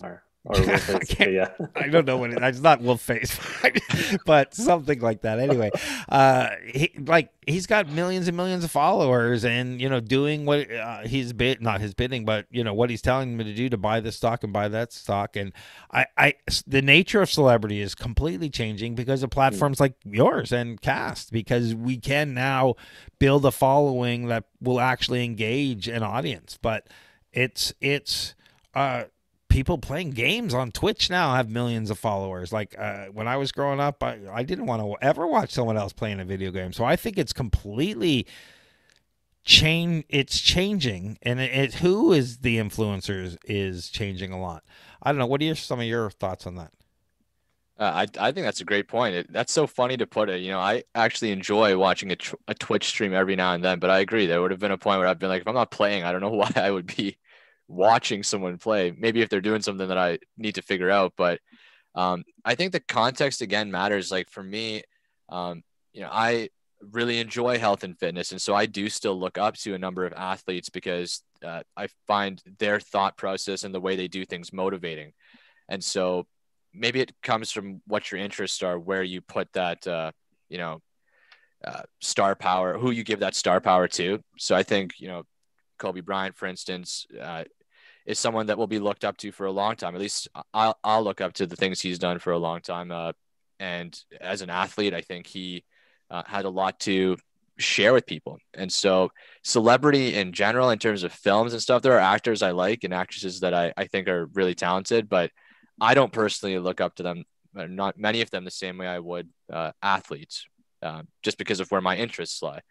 guy. Or Wolfface, yeah. I don't know what it's not Wolfface, but something like that. Anyway, he's got millions and millions of followers, and you know, doing what not his bidding, but you know what he's telling me to do to buy this stock and buy that stock. And the nature of celebrity is completely changing because of platforms like yours and Cast, because we can now build a following that will actually engage an audience. But it's people playing games on Twitch now have millions of followers. Like when I was growing up, I didn't want to ever watch someone else playing a video game. So I think it's completely it's changing, and who is the influencers is changing a lot. I don't know. What are some of your thoughts on that? I think that's a great point. That's so funny to put it. You know, I actually enjoy watching a Twitch stream every now and then, but I agree. There would have been a point where I've been like, if I'm not playing, I don't know why I would be watching someone play. Maybe if they're doing something that I need to figure out, but I think the context again matters. Like for me, you know, I really enjoy health and fitness, and so I do still look up to a number of athletes because I find their thought process and the way they do things motivating. And so maybe it comes from what your interests are, where you put that you know, star power, who you give that star power to. So I think, you know, Kobe Bryant, for instance, is someone that will be looked up to for a long time. At least I'll look up to the things he's done for a long time. And as an athlete, I think he had a lot to share with people. And so celebrity in general, in terms of films and stuff, there are actors I like and actresses that I think are really talented, but I don't personally look up to them, not many of them, the same way I would athletes, just because of where my interests lie.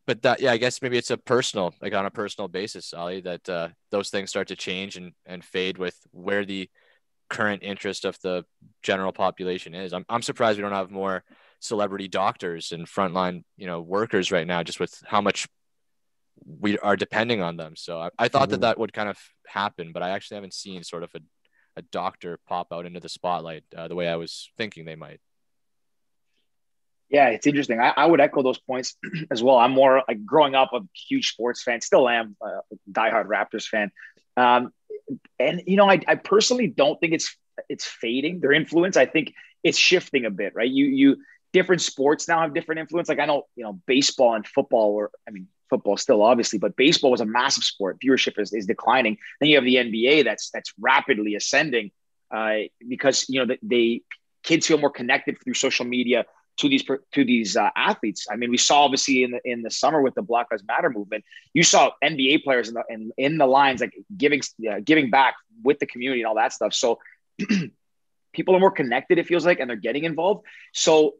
But that, yeah, I guess maybe it's on a personal basis, Ali, that those things start to change and fade with where the current interest of the general population is. I'm surprised we don't have more celebrity doctors and frontline, you know, workers right now, just with how much we are depending on them. So I thought that would kind of happen, but I actually haven't seen sort of a doctor pop out into the spotlight the way I was thinking they might. Yeah, it's interesting. I would echo those points as well. I'm more like growing up a huge sports fan, still am a diehard Raptors fan. And, you know, I personally don't think it's fading, their influence. I think it's shifting a bit, right? You different sports now have different influence. Like I know, you know, baseball and football football still obviously, but baseball was a massive sport. Viewership is declining. Then you have the NBA that's rapidly ascending because, you know, kids feel more connected through social media to these athletes. I mean, we saw obviously in the summer with the Black Lives Matter movement, you saw NBA players in the lines like giving back with the community and all that stuff. So people are more connected, it feels like, and they're getting involved. So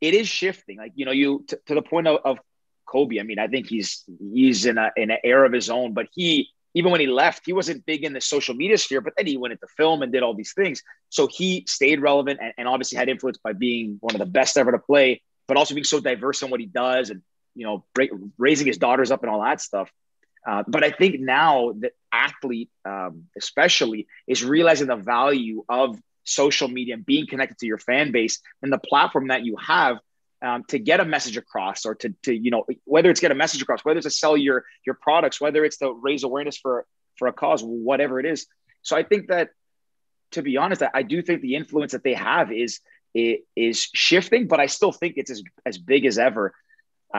it is shifting. Like, you know, to the point of Kobe. I mean, I think he's in an era of his own, but even when he left, he wasn't big in the social media sphere, but then he went into film and did all these things. So he stayed relevant and obviously had influence by being one of the best ever to play but also being so diverse in what he does, and raising his daughters up and all that stuff. But I think now the athlete, especially, is realizing the value of social media and being connected to your fan base and the platform that you have to get a message across, or to whether it's get a message across, whether it's to sell your products, whether it's to raise awareness for a cause, whatever it is. So I think that, to be honest, I do think the influence that they have is shifting, but I still think it's as big as ever.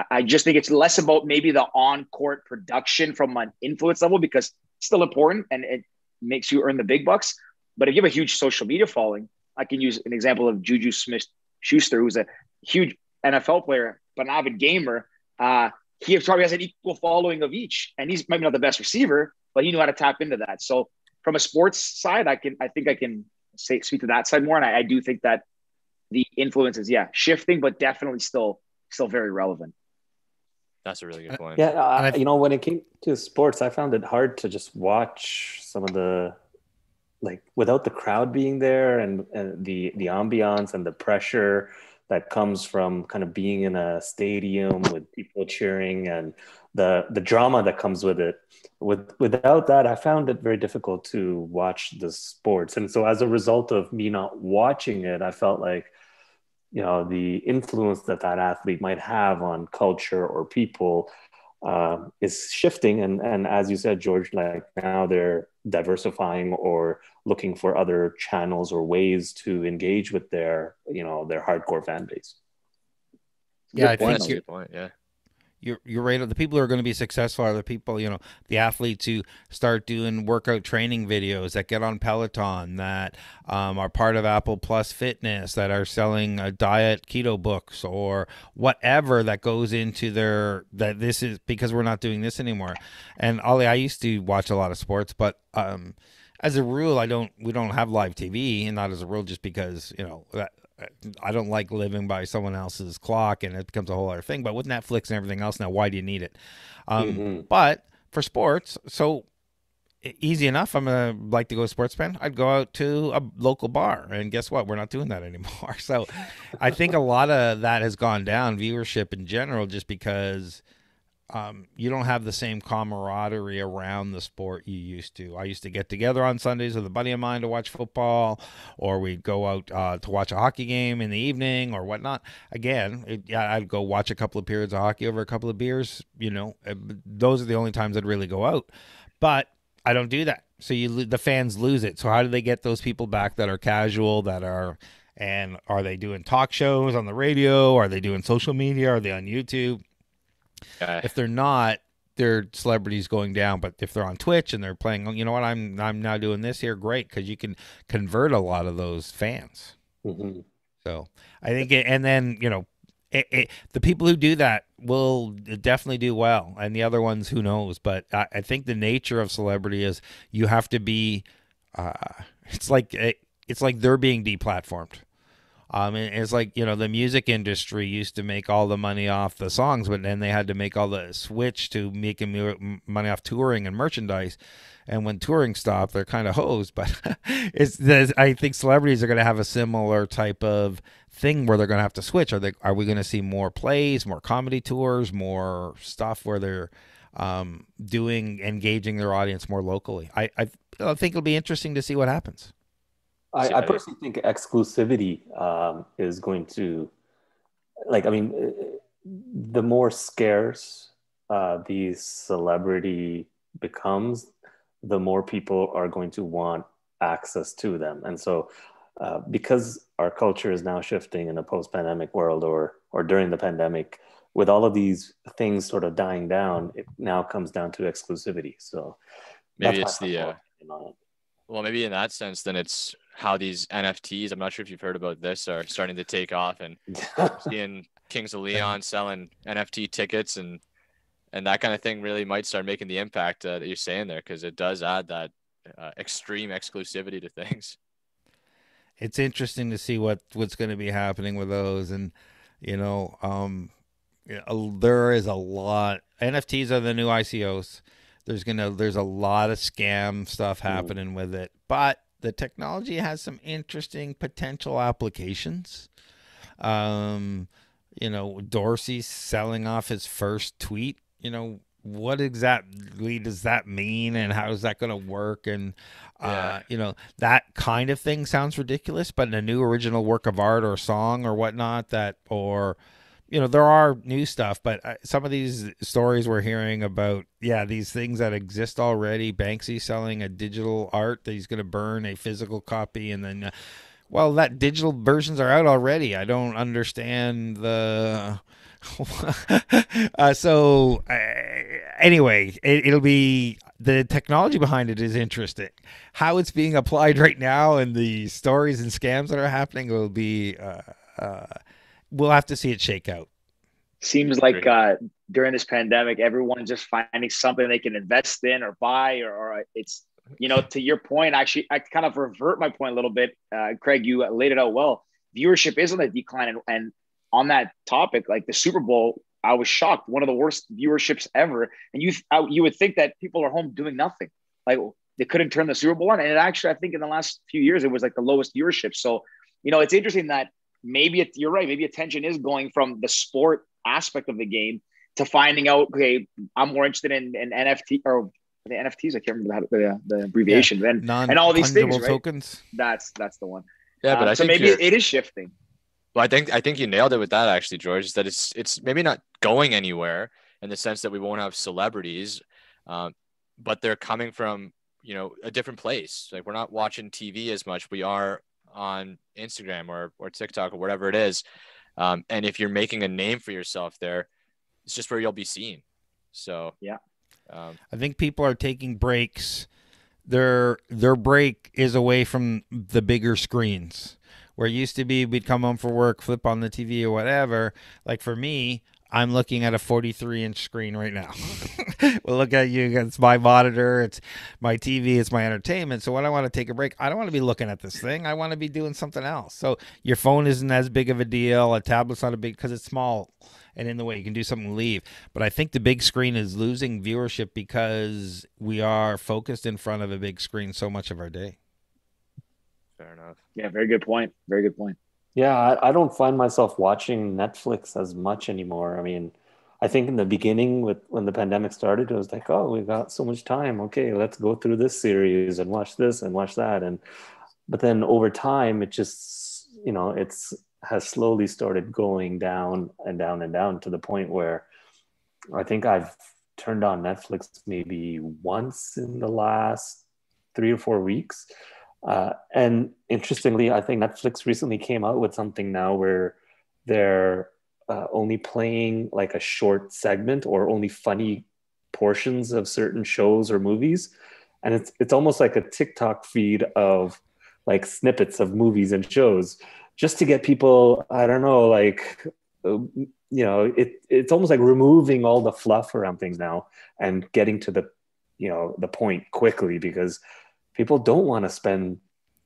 I just think it's less about maybe the on-court production from an influence level, because it's still important and it makes you earn the big bucks. But if you have a huge social media following, I can use an example of Juju Smith-Schuster, who's a huge NFL player, but an avid gamer. He probably has an equal following of each, and he's maybe not the best receiver, but he knew how to tap into that. So from a sports side, I think I can speak to that side more. And I do think that the influence is, shifting, but definitely still very relevant. That's a really good point. Yeah, when it came to sports, I found it hard to just watch some of the, like, without the crowd being there and the ambiance and the pressure that comes from kind of being in a stadium with people cheering and the drama that comes with it. Without that, I found it very difficult to watch the sports. And so as a result of me not watching it, I felt like, the influence that athlete might have on culture or people is shifting. And as you said, George, like now they're diversifying or looking for other channels or ways to engage with their hardcore fan base. Yeah, That's a good point. Yeah. You're right. The people who are going to be successful are the people, the athletes who start doing workout training videos, that get on Peloton, that are part of Apple Plus Fitness, that are selling diet keto books or whatever that goes into that this is because we're not doing this anymore. And Ollie, I used to watch a lot of sports, but as a rule, we don't have live TV, and not as a rule just because, I don't like living by someone else's clock, and it becomes a whole other thing. But with Netflix and everything else now, why do you need it? But for sports, so easy enough. I'm gonna like to go sports fan. I'd go out to a local bar, and guess what? We're not doing that anymore. So I think a lot of that has gone down, viewership in general, just because you don't have the same camaraderie around the sport you used to. I used to get together on Sundays with a buddy of mine to watch football, or we'd go out to watch a hockey game in the evening or whatnot. Again, I'd go watch a couple of periods of hockey over a couple of beers. Those are the only times I'd really go out. But I don't do that. So the fans lose it. So how do they get those people back that are casual, and are they doing talk shows on the radio? Are they doing social media? Are they on YouTube? If they're not, their celebrities going down. But if they're on Twitch and they're playing, I'm now doing this here, great, because you can convert a lot of those fans. Mm-hmm. So I think, the people who do that will definitely do well, and the other ones, who knows? But I think the nature of celebrity is you have to be. It's like they're being deplatformed. It's like, the music industry used to make all the money off the songs, but then they had to make all the switch to making money off touring and merchandise. And when touring stopped, they're kind of hosed. But I think celebrities are going to have a similar type of thing where they're going to have to switch. Are we going to see more plays, more comedy tours, more stuff where they're engaging their audience more locally? I think it'll be interesting to see what happens. I personally think exclusivity is going to, the more scarce the celebrity becomes, the more people are going to want access to them. And so because our culture is now shifting in a post-pandemic world or during the pandemic, with all of these things sort of dying down, it now comes down to exclusivity. So maybe it's well, maybe in that sense, then it's how these NFTs, I'm not sure if you've heard about this, are starting to take off, and seeing Kings of Leon selling NFT tickets and that kind of thing really might start making the impact that you're saying there, because it does add that extreme exclusivity to things. It's interesting to see what's going to be happening with those, and there is a lot. NFTs are the new ICOs. There's a lot of scam stuff happening with it, but the technology has some interesting potential applications. Dorsey selling off his first tweet. What exactly does that mean, and how is that going to work? And that kind of thing sounds ridiculous, but in a new original work of art or song or whatnot, there are new stuff, but some of these stories we're hearing about, these things that exist already. Banksy selling a digital art that he's going to burn a physical copy, and then that digital versions are out already. I don't understand the anyway, it'll be, the technology behind it is interesting. How it's being applied right now and the stories and scams that are happening will be we'll have to see it shake out. Seems like during this pandemic, everyone's just finding something they can invest in or buy, or it's, to your point, actually, I kind of revert my point a little bit. Craig, you laid it out well. Viewership is on the decline, and on that topic, like the Super Bowl, I was shocked. One of the worst viewerships ever. And you would think that people are home doing nothing. Like they couldn't turn the Super Bowl on. And it actually, I think in the last few years, it was like the lowest viewership. So, it's interesting that maybe you're right. Maybe attention is going from the sport aspect of the game to finding out, okay, I'm more interested in NFT or the NFTs. I can't remember the abbreviation. And all these things, right? Tokens. That's the one. Yeah, but I think maybe it is shifting. Well, I think you nailed it with that, actually, George. Is that it's maybe not going anywhere in the sense that we won't have celebrities, but they're coming from a different place. Like we're not watching TV as much. We are on Instagram or TikTok or whatever it is, and if you're making a name for yourself there, it's just where you'll be seen. So I think people are taking breaks. Their break is away from the bigger screens. Where it used to be we'd come home for work, flip on the TV or whatever. Like for me, I'm looking at a 43-inch screen right now. We'll look at you. It's my monitor. It's my TV. It's my entertainment. So when I want to take a break, I don't want to be looking at this thing. I want to be doing something else. So your phone isn't as big of a deal. A tablet's not a big, because it's small and in the way you can do something and leave. But I think the big screen is losing viewership because we are focused in front of a big screen so much of our day. Fair enough. Yeah, very good point. Very good point. Yeah, I don't find myself watching Netflix as much anymore. I mean, I think in the beginning when the pandemic started, it was like, oh, we've got so much time. Okay, let's go through this series and watch this and watch that. But then over time, it just, has slowly started going down and down and down to the point where I think I've turned on Netflix maybe once in the last 3 or 4 weeks. And interestingly, I think Netflix recently came out with something now where they're only playing like a short segment or only funny portions of certain shows or movies. And it's almost like a TikTok feed of like snippets of movies and shows just to get people, I don't know, like, it's almost like removing all the fluff around things now and getting to the point quickly, because people don't want to spend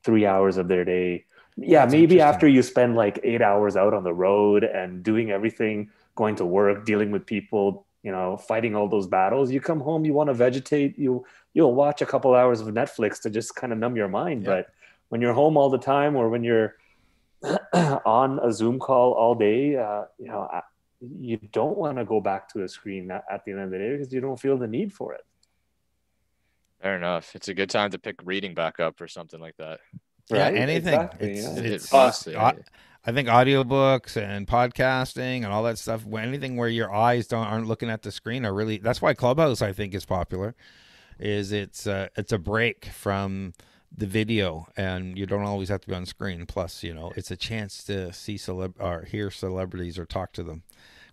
3 hours of their day. Yeah, maybe after you spend like 8 hours out on the road and doing everything, going to work, dealing with people, fighting all those battles, you come home, you want to vegetate, you'll watch a couple hours of Netflix to just kind of numb your mind. Yeah. But when you're home all the time, or when you're on a Zoom call all day, you don't want to go back to a screen at the end of the day because you don't feel the need for it. Fair enough. It's a good time to pick reading back up or something like that. Right? Yeah, anything. Exactly, I think audiobooks and podcasting and all that stuff, anything where your eyes aren't looking at the screen are really, that's why Clubhouse, I think, is popular. It's a break from the video, and you don't always have to be on screen. Plus, it's a chance to see or hear celebrities or talk to them.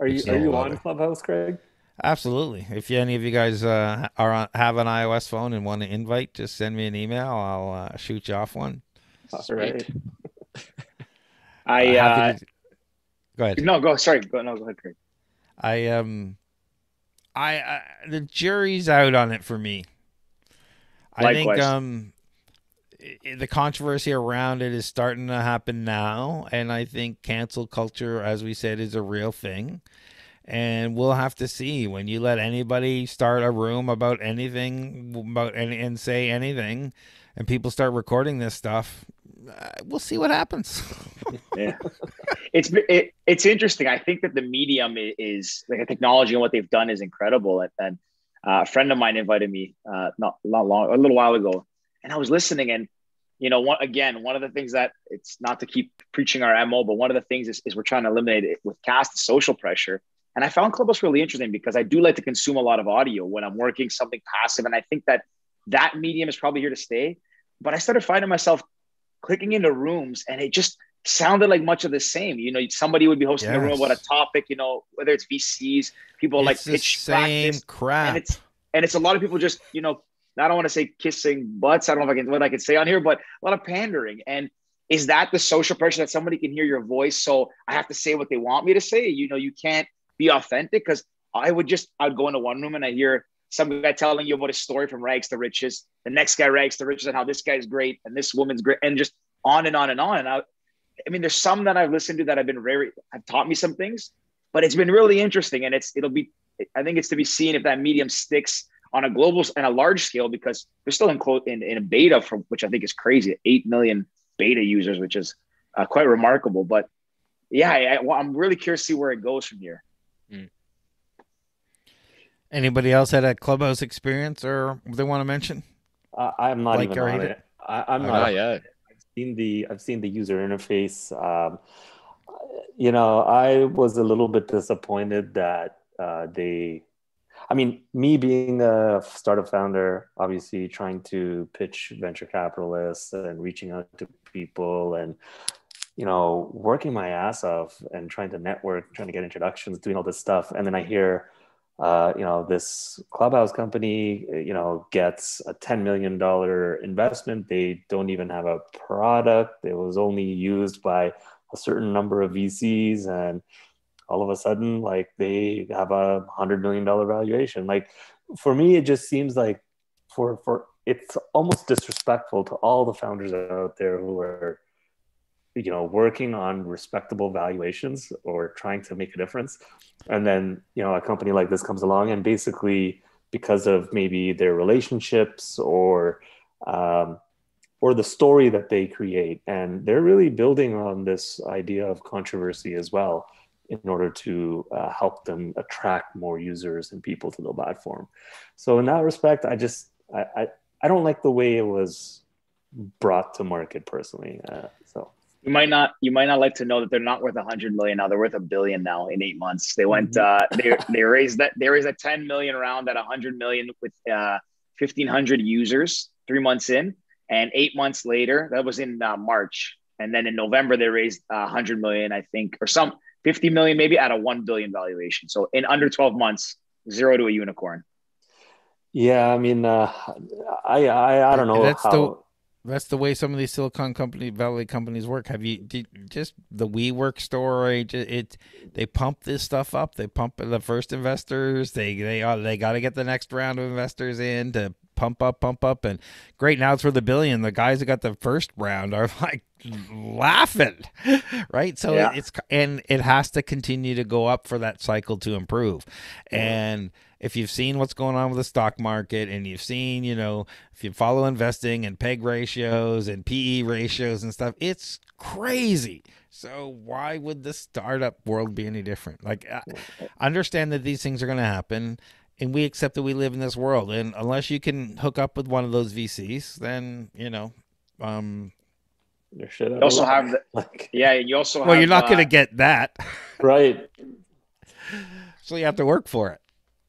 Are you on Clubhouse, Craig? Absolutely. If any of you guys have an iOS phone and want to invite, just send me an email. I'll shoot you off one. All right. Go ahead. No, go. Sorry. Go ahead, Craig. The jury's out on it for me. Likewise. I think the controversy around it is starting to happen now, and I think cancel culture, as we said, is a real thing. And we'll have to see when you let anybody start a room about anything and say anything, and people start recording this stuff. We'll see what happens. Yeah. It's interesting. I think that the medium is like a technology, and what they've done is incredible. And a friend of mine invited me not long, a little while ago, and I was listening. And one of the things that, it's not to keep preaching our MO, but one of the things is we're trying to eliminate it with Cast, the social pressure. And I found Clubhouse really interesting because I do like to consume a lot of audio when I'm working something passive, and I think that medium is probably here to stay. But I started finding myself clicking into rooms, and it just sounded like much of the same. Somebody would be hosting a room about a topic, whether it's VCs, people like pitch same practice, crap, and it's a lot of people just, I don't want to say kissing butts. I don't know what I can say on here, but a lot of pandering. And is that the social pressure that somebody can hear your voice, so I have to say what they want me to say? You can't be authentic. Because I'd go into one room and I hear some guy telling you about a story from rags to riches, the next guy rags to riches, and how this guy's great and this woman's great, and just on and on and on. And I mean, there's some that I've listened to that have taught me some things, but it's been really interesting. And I think it's to be seen if that medium sticks on a global and a large scale, because they're still in a beta, which I think is crazy, 8 million beta users, which is quite remarkable. But yeah, I'm really curious to see where it goes from here. Anybody else had a Clubhouse experience or they want to mention? I'm not even on it. I'm not yet. I've seen the user interface. I was a little bit disappointed that me being a startup founder, obviously trying to pitch venture capitalists and reaching out to people and, working my ass off and trying to network, trying to get introductions, doing all this stuff. And then I hear, this Clubhouse company, gets a $10 million investment. They don't even have a product. It was only used by a certain number of VCs. And all of a sudden, like, they have a $100 million valuation. Like, for me, it just seems like it's almost disrespectful to all the founders out there who are, working on respectable valuations or trying to make a difference. And then, a company like this comes along and basically, because of maybe their relationships or the story that they create, and they're really building on this idea of controversy as well in order to help them attract more users and people to the platform. So in that respect, I don't like the way it was brought to market personally. So. You might not like to know that they're not worth 100 million now. They're worth $1 billion now in 8 months. They went they raised a 10 million round at 100 million with 1,500 users 3 months in, and 8 months later, that was in March, and then in November they raised 100 million, I think, or some 50 million maybe, at a 1 billion valuation. So in under 12 months, zero to a unicorn. Yeah, I mean, I don't know That's the way some of these Silicon Valley companies work. Just the WeWork story? They pump this stuff up. They pump the first investors. They got to get the next round of investors in to pump up, and great, now it's for the billion. The guys who got the first round are like laughing, right? So yeah. It has to continue to go up for that cycle to improve. And if you've seen what's going on with the stock market, and you've seen, if you follow investing and PEG ratios and PE ratios and stuff, it's crazy. So why would the startup world be any different? Like, understand that these things are going to happen, and we accept that we live in this world. And unless you can hook up with one of those VCs, then, you also have well, you're not going to get that. Right. So you have to work for it.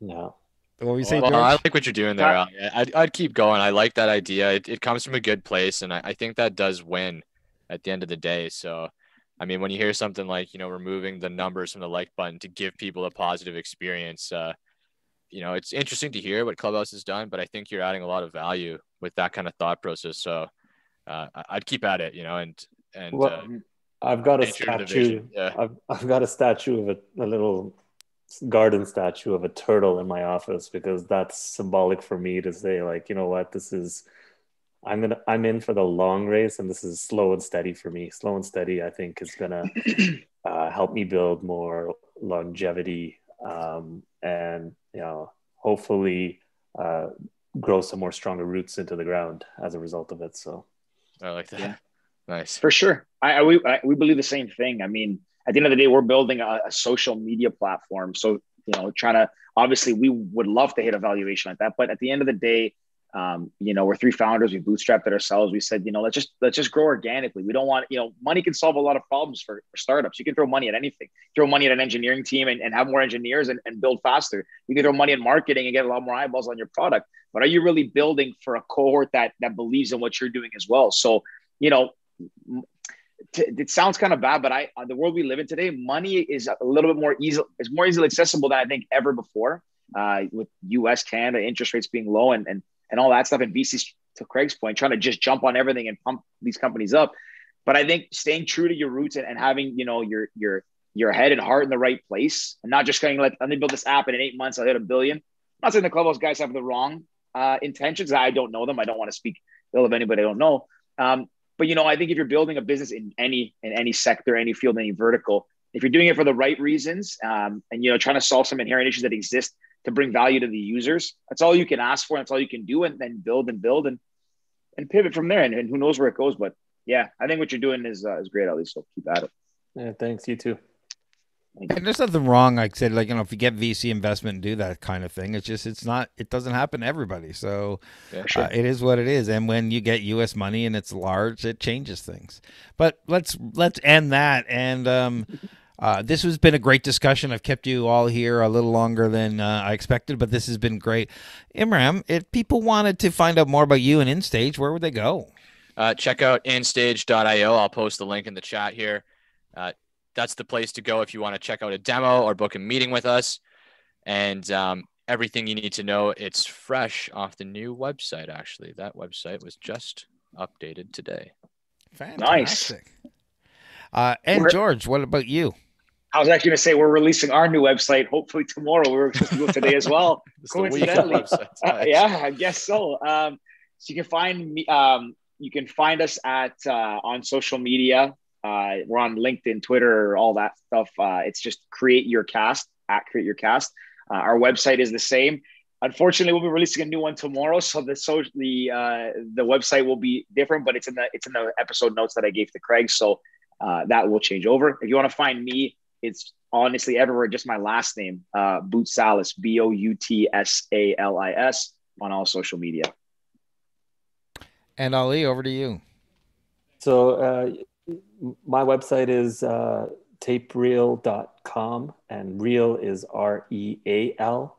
No. What we say, well, George? I like what you're doing there. I'd keep going. I like that idea. It comes from a good place, and I think that does win at the end of the day. So, I mean, when you hear something like, removing the numbers from the like button to give people a positive experience, it's interesting to hear what Clubhouse has done, but I think you're adding a lot of value with that kind of thought process. So I'd keep at it, I've got a statue. Yeah. I've got a statue of a little garden statue of a turtle in my office, because that's symbolic for me to say, like, you know what, I'm in for the long race, and this is slow and steady for me. Slow and steady, I think, is gonna help me build more longevity, and hopefully grow some more stronger roots into the ground as a result of it. So I like that. Yeah. Nice. For sure. We believe the same thing. I mean, at the end of the day, we're building a social media platform. So, obviously we would love to hit a valuation like that. But at the end of the day, we're three founders. We bootstrapped it ourselves. We said, let's just grow organically. We don't want, money can solve a lot of problems for startups. You can throw money at anything. Throw money at an engineering team and have more engineers and build faster. You can throw money at marketing and get a lot more eyeballs on your product. But are you really building for a cohort that believes in what you're doing as well? So, it sounds kind of bad, but the world we live in today, money is a little bit more easily accessible than I think ever before. With US, Canada, interest rates being low and all that stuff, and VCs, to Craig's point, trying to just jump on everything and pump these companies up. But I think staying true to your roots and having your head and heart in the right place, and not just going let me build this app and in 8 months I'll hit $1 billion. I'm not saying the Clubhouse guys have the wrong intentions. I don't know them. I don't want to speak ill of anybody I don't know. But I think if you're building a business in any sector, any field, any vertical, if you're doing it for the right reasons, and trying to solve some inherent issues that exist to bring value to the users, that's all you can ask for. And that's all you can do, and then build and pivot from there. And who knows where it goes? But yeah, I think what you're doing is great, at least. So keep at it. Yeah, thanks. You too. And there's nothing wrong, like I said, if you get VC investment and do that kind of thing, it doesn't happen to everybody. So Sure. It is what it is. And when you get U.S. money and it's large, it changes things. But let's end that. And this has been a great discussion. I've kept you all here a little longer than I expected, but this has been great. Imran, if people wanted to find out more about you and InStage, where would they go? Check out InStage.io. I'll post the link in the chat here. That's the place to go if you want to check out a demo or book a meeting with us. And everything you need to know, it's fresh off the new website, actually. That website was just updated today. Fantastic. Nice. And George, what about you? I was actually going to say we're releasing our new website hopefully tomorrow. We were supposed to go today as well. Coincidentally. Yeah, I guess so. So you can find me. You can find us at on social media. We're on LinkedIn, Twitter, all that stuff. It's just Create Your Cast, at Create Your Cast. Our website is the same. Unfortunately, we'll be releasing a new one tomorrow, so the website will be different, but it's in the episode notes that I gave to Craig. So that will change over. If you want to find me, it's honestly everywhere. Just my last name, Boutsalis, Boutsalis, on all social media. And Ali, over to you. So my website is TapeReal.com, and real is REAL.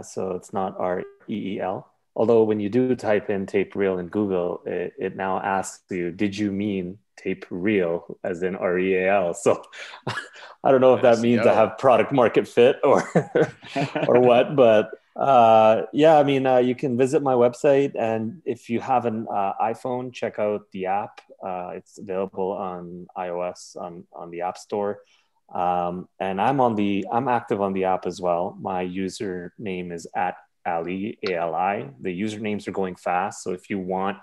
So it's not REEL. Although when you do type in TapeReal in Google, it now asks you, did you mean TapeReal as in REAL? So I don't know if that means I have product market fit or what, but you can visit my website, and if you have an iPhone, check out the app. It's available on iOS on the App Store. And I'm active on the app as well. My username is @Ali, ALI. The usernames are going fast. So if you want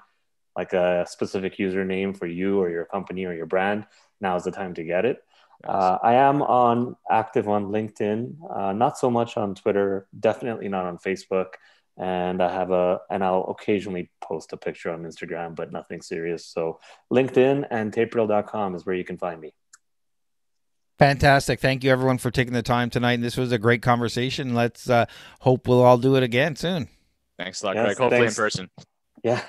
like a specific username for you or your company or your brand, now's the time to get it. I am active on LinkedIn, not so much on Twitter, definitely not on Facebook. And I'll occasionally post a picture on Instagram, but nothing serious. So LinkedIn and TapeReal.com is where you can find me. Fantastic. Thank you, everyone, for taking the time tonight. This was a great conversation. Let's hope we'll all do it again soon. Thanks a lot, Craig. Hopefully in person. Yeah.